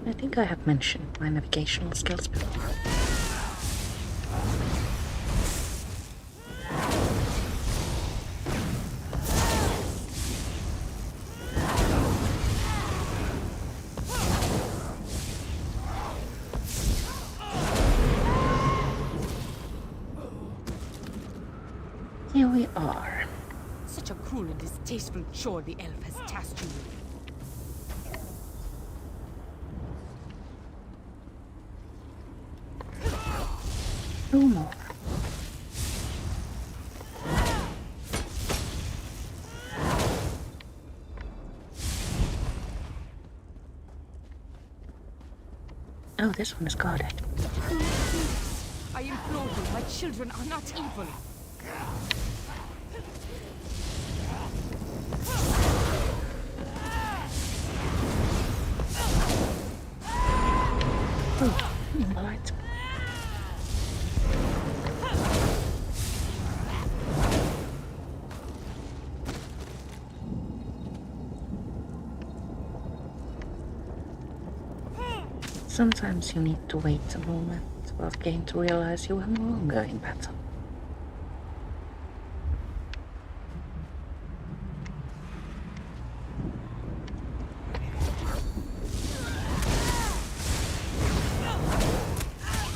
I think I have mentioned my navigational skills before. Here we are. Such a cruel and distasteful chore the elf has tasked you with. No more. Oh, this one is guarded. I implore you, my children are not evil. Oh, light. Sometimes you need to wait a moment of game to realize you are no longer in battle.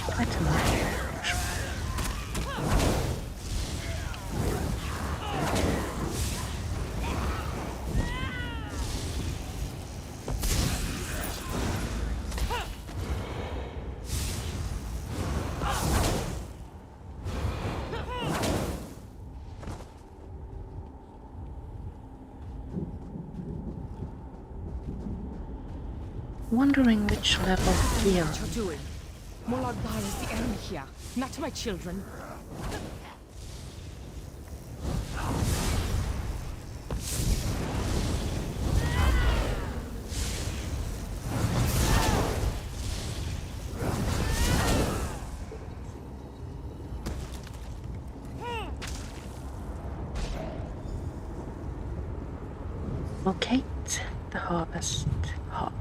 Quite a lot. Wondering which level of gear. What you're doing? Molagbar is the enemy here, not my children. Locate the harvest heart.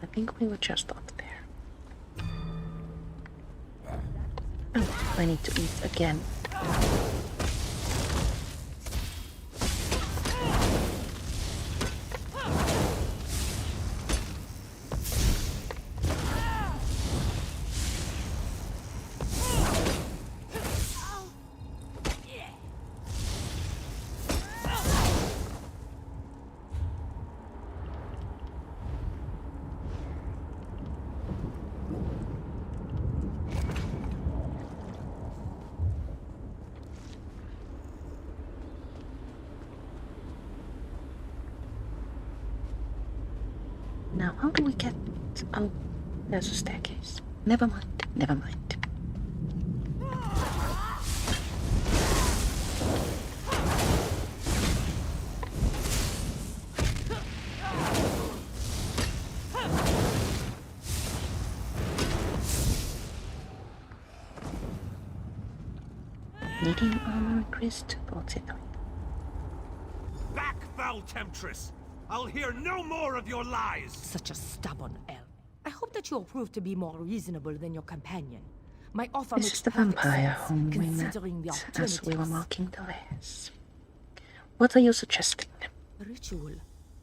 I think we were just up there. Oh, I need to eat again. Now, how do we get... Oh, there's a staircase. Never mind, never mind. Needing armor increased, what's it? Back, foul temptress! I'll hear no more of your lies! Such a stubborn elf. I hope that you'll prove to be more reasonable than your companion. My offer This makes is the perfect vampire sense, whom we met considering the as we were alternatives. marking the ways. What are you suggesting? The ritual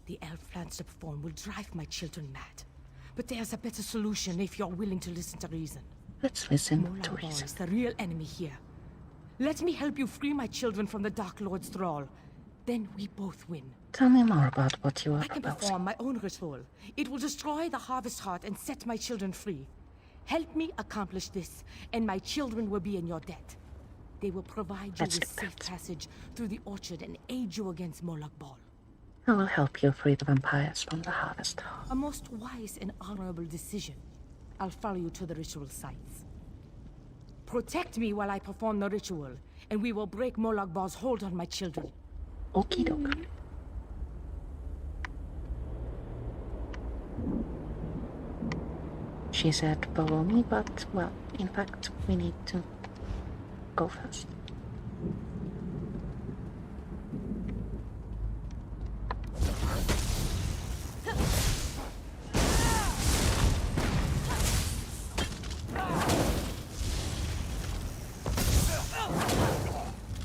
the elf plans to perform will drive my children mad. But there's a better solution if you're willing to listen to reason. Let's listen to Molar reason. is the real enemy here. Let me help you free my children from the Dark Lord's thrall. Then we both win. Tell me more about what you are I can proposing. perform my own ritual. It will destroy the Harvest Heart and set my children free. Help me accomplish this, and my children will be in your debt. They will provide you with safe passage through the orchard and aid you against Moloch Ball. I will help you free the vampires from the Harvest Heart. A most wise and honorable decision. I'll follow you to the ritual sites. Protect me while I perform the ritual, and we will break Moloch Ball's hold on my children. Okie doke. She said follow me, but, well, in fact, we need to go first.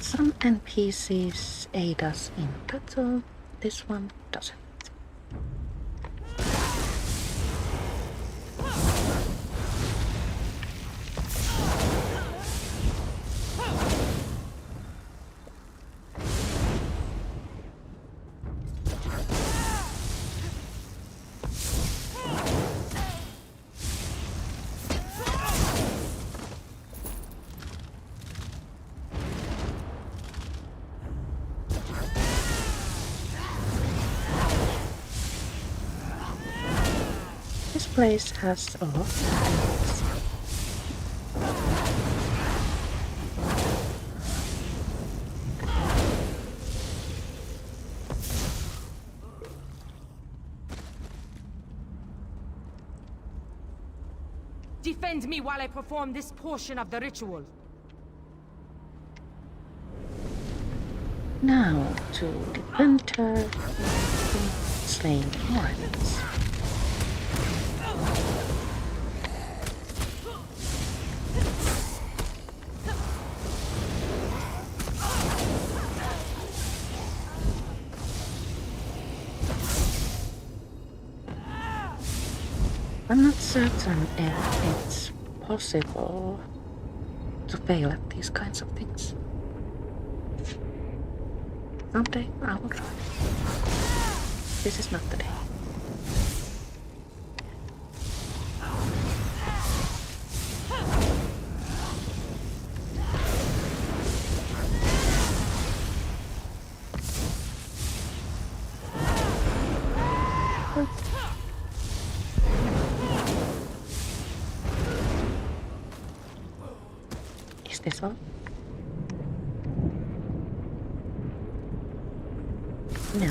Some NPCs aid us in battle, this one doesn't. This place has a lot of things. Defend me while I perform this portion of the ritual. Now to the hunter, slaying horns. I'm not certain if it's possible to fail at these kinds of things. Someday I will try. This is not the day. Is this all? No.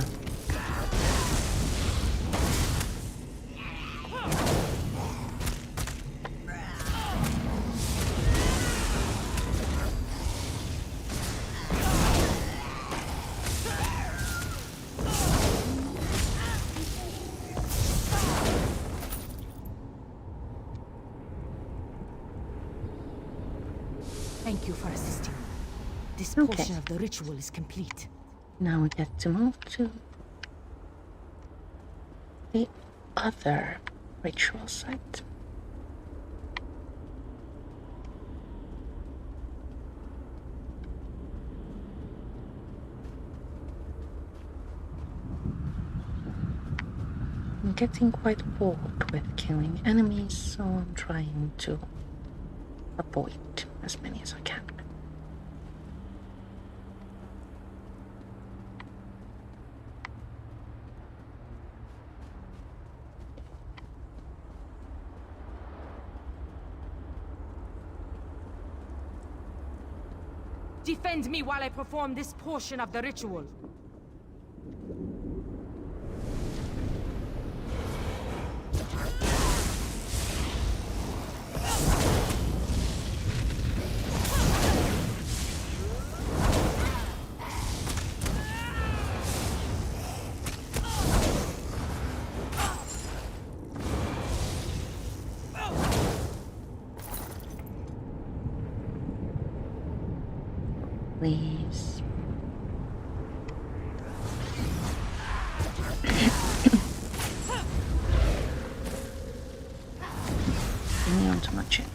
Thank you for assisting me. This Okay. portion of the ritual is complete. Now we get to move to the other ritual site. I'm getting quite bored with killing enemies, so I'm trying to avoid as many as I can. Defend me while I perform this portion of the ritual. Please. Give me onto my chin.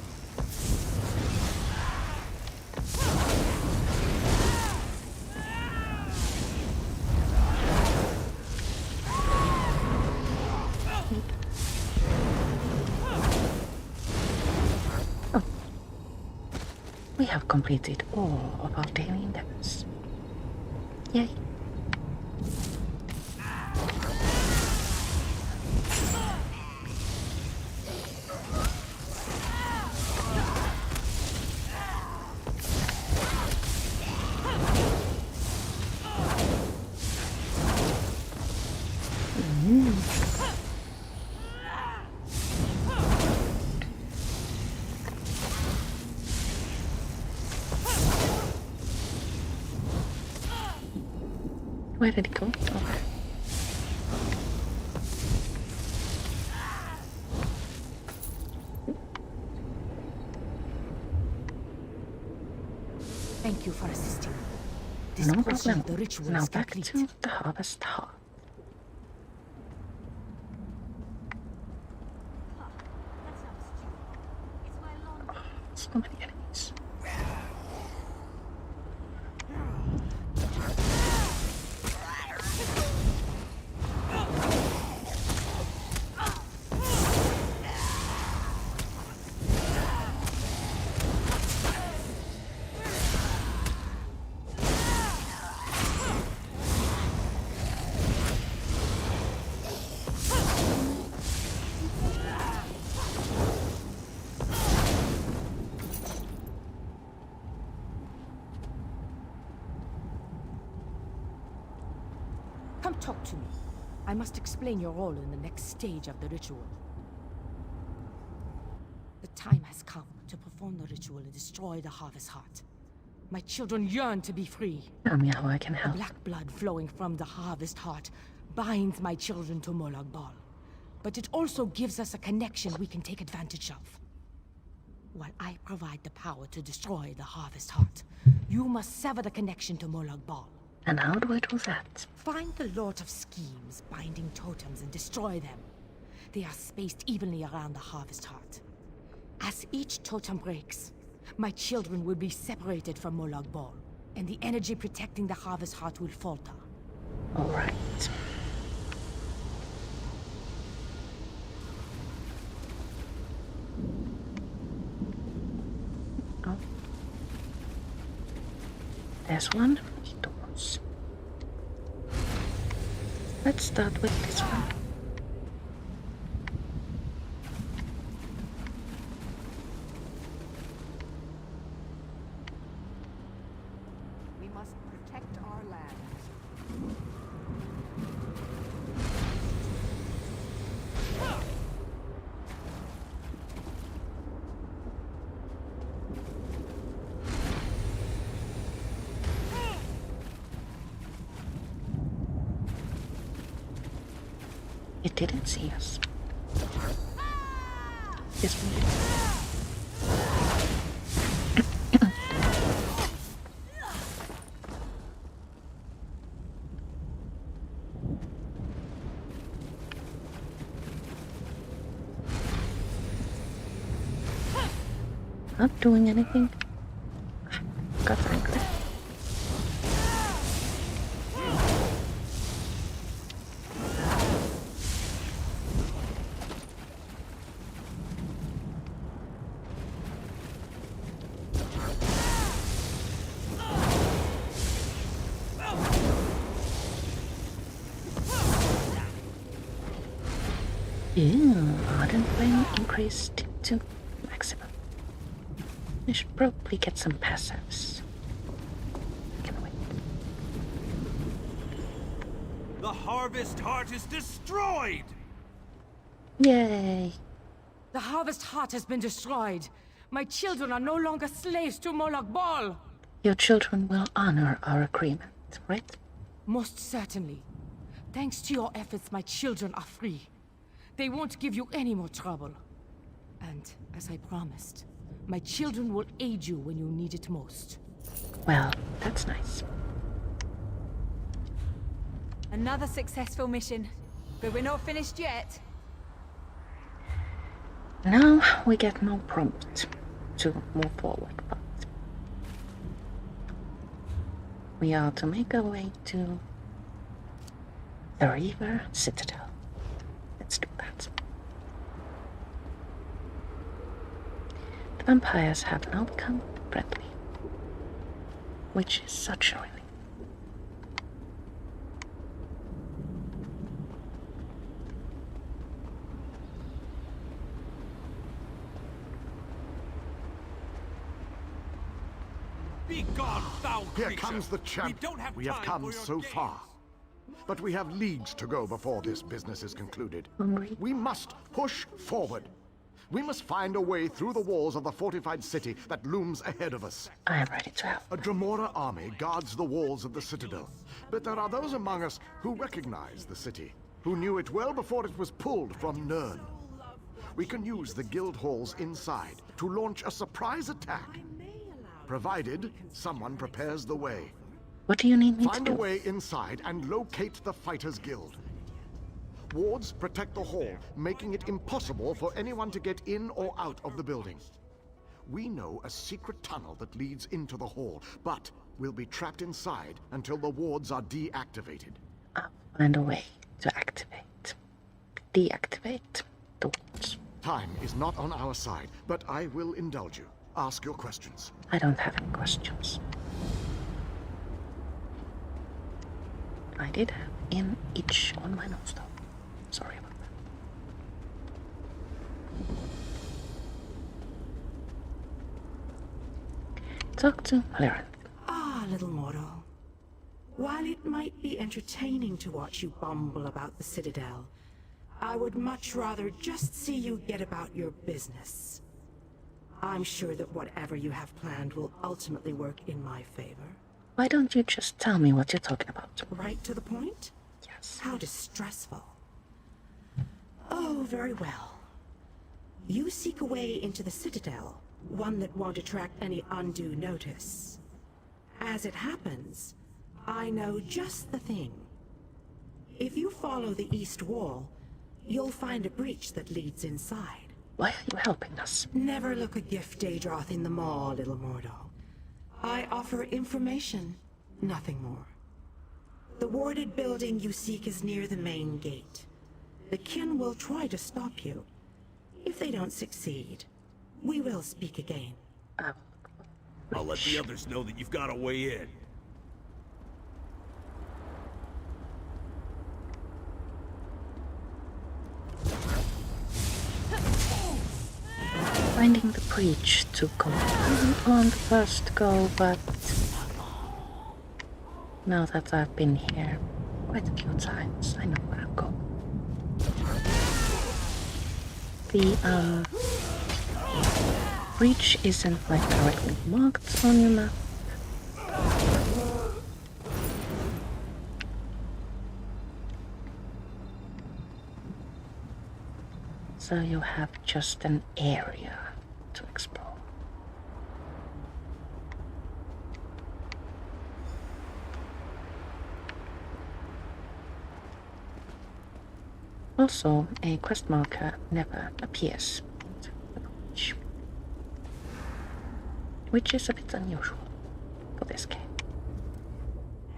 Oh. We have completed all of our daily endeavors. Yay. Where did it go? Okay. Thank you for assisting me. This No portion problem. of the ritual Now is back complete. to the Harvest Heart. So many enemies. Come talk to me. I must explain your role in the next stage of the ritual. The time has come to perform the ritual and destroy the Harvest Heart. My children yearn to be free. Tell me how I can The help. black blood flowing from the Harvest Heart binds my children to Molag Bal. But it also gives us a connection we can take advantage of. While I provide the power to destroy the Harvest Heart, you must sever the connection to Molag Bal. And how do I do that? Find the Lord of Schemes binding totems and destroy them. They are spaced evenly around the Harvest Heart. As each totem breaks, my children will be separated from Molag Bal, and the energy protecting the Harvest Heart will falter. Alright. Oh. There's one. Doors. Let's start with this one. We must protect our lands. It didn't see us. Yes, we did. Not doing anything. Got angry. Ew, ardent flame increased to maximum. I should probably get some passives. The Harvest Heart is destroyed! Yay! The Harvest Heart has been destroyed. My children are no longer slaves to Moloch Ball. Your children will honor our agreement, right? Most certainly. Thanks to your efforts, my children are free. They won't give you any more trouble. And, as I promised, my children will aid you when you need it most. Well, that's nice. Another successful mission, but we're not finished yet. Now we get no prompt to move forward, but we are to make our way to the River Citadel. Let's do that. The vampires have now become friendly, which is such a relief. Be gone, foul creature! Here comes the champ. We have come so far. But we have leagues to go before this business is concluded. We must push forward. We must find a way through the walls of the fortified city that looms ahead of us. I am ready to help. A Dremora army guards the walls of the Citadel. But there are those among us who recognize the city, who knew it well before it was pulled from Nirn. We can use the guild halls inside to launch a surprise attack, provided someone prepares the way. What do you need me to do? Find a way inside and locate the Fighters Guild. Wards protect the hall, making it impossible for anyone to get in or out of the building. We know a secret tunnel that leads into the hall, but we'll be trapped inside until the wards are deactivated. I'll find a way to deactivate the wards. Time is not on our side, but I will indulge you. Ask your questions. I don't have any questions. I did have an itch on my nose though. Sorry about that. Talk to Lyran. Ah, little mortal. While it might be entertaining to watch you bumble about the Citadel, I would much rather just see you get about your business. I'm sure that whatever you have planned will ultimately work in my favor. Why don't you just tell me what you're talking about? Right to the point? Yes. How distressful. Oh, very well. You seek a way into the Citadel, one that won't attract any undue notice. As it happens, I know just the thing. If you follow the east wall, you'll find a breach that leads inside. Why are you helping us? Never look a gift Daedroth in the maw, little mortal. I offer information, nothing more. The warded building you seek is near the main gate. The kin will try to stop you. If they don't succeed, we will speak again. I'll let the others know that you've got a way in. Finding the breach took completely on the first go, but now that I've been here quite a few times, I know where I'm going. The breach isn't like directly marked on your map. So you have just an area to explore. Also, a quest marker never appears in the breach, which is a bit unusual for this game.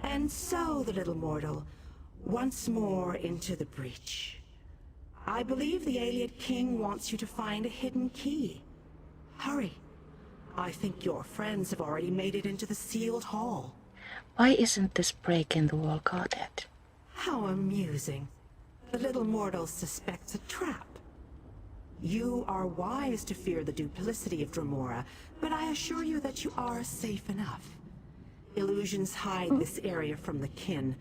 And so, the little mortal, once more into the breach. I believe the Ayleid King wants you to find a hidden key. Hurry. I think your friends have already made it into the sealed hall. Why isn't this break in the wall guarded? How amusing. The little mortal suspects a trap. You are wise to fear the duplicity of Dremora, but I assure you that you are safe enough. Illusions hide this area from the kin,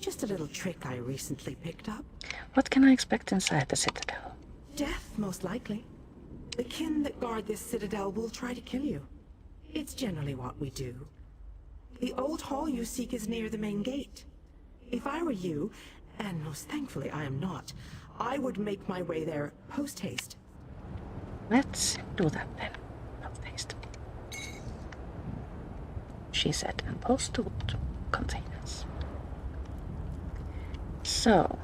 Just a little trick I recently picked up. What can I expect inside the Citadel? Death, most likely. The kin that guard this citadel will try to kill you. It's generally what we do. The old hall you seek is near the main gate. If I were you, and most thankfully I am not, I would make my way there post-haste. Let's do that then. Post-haste. She said, and post to containers. So,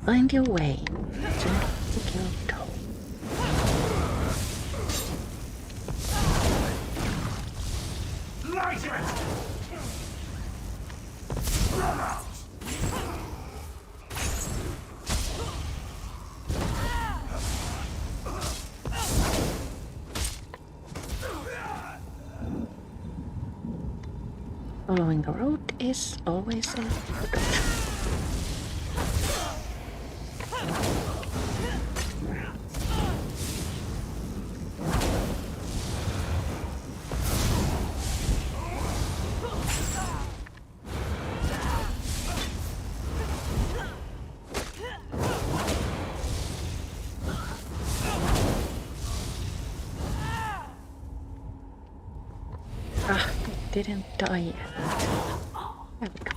find your way to the guild hall. Light it! Following the road is always a good option. Ah, it didn't die yet. There we go.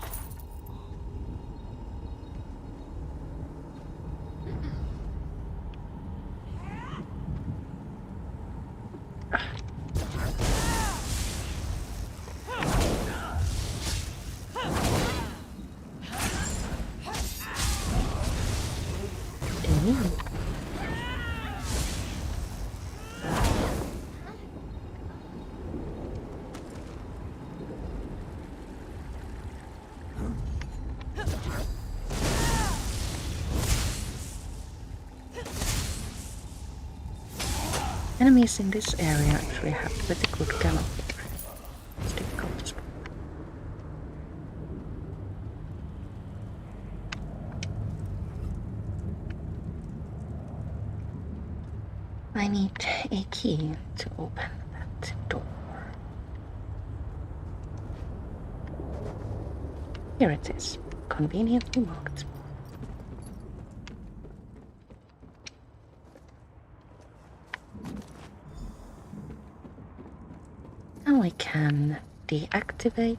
Enemies in this area actually have pretty good canopy. It's difficult to spot. I need a key to open that door. Here it is, conveniently marked. Now I can deactivate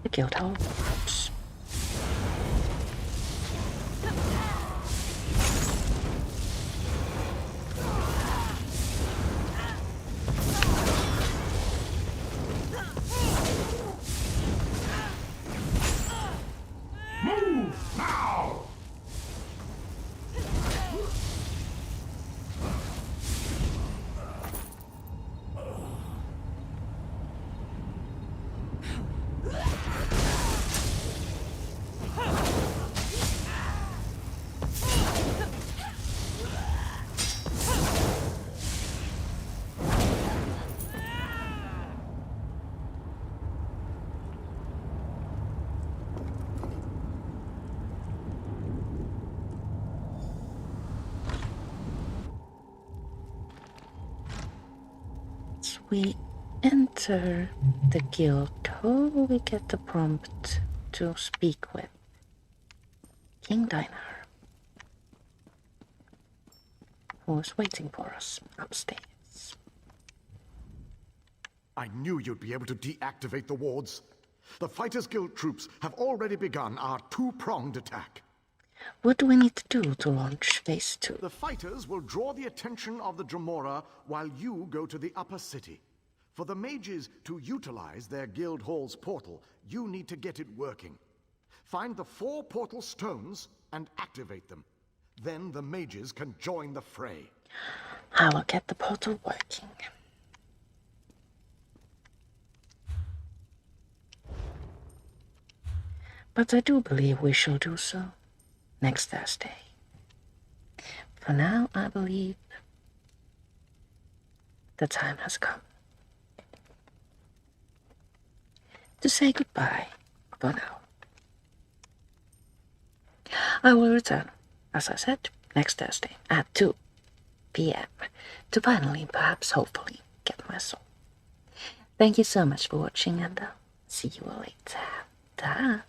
the guild hall wards. Move now! As we enter the guild hall, we get the prompt to speak with King Dinar, who is waiting for us upstairs. I knew you'd be able to deactivate the wards. The Fighters Guild troops have already begun our two-pronged attack. What do we need to do to launch phase 2? The fighters will draw the attention of the Dremora while you go to the upper city. For the mages to utilize their guild hall's portal, you need to get it working. Find the 4 portal stones and activate them. Then the mages can join the fray. I will get the portal working. But I do believe we shall do so next Thursday. For now, I believe the time has come to say goodbye for now. I will return, as I said, next Thursday at 2 p.m. to finally, perhaps hopefully, get my soul. Thank you so much for watching, and see you all later. Ta.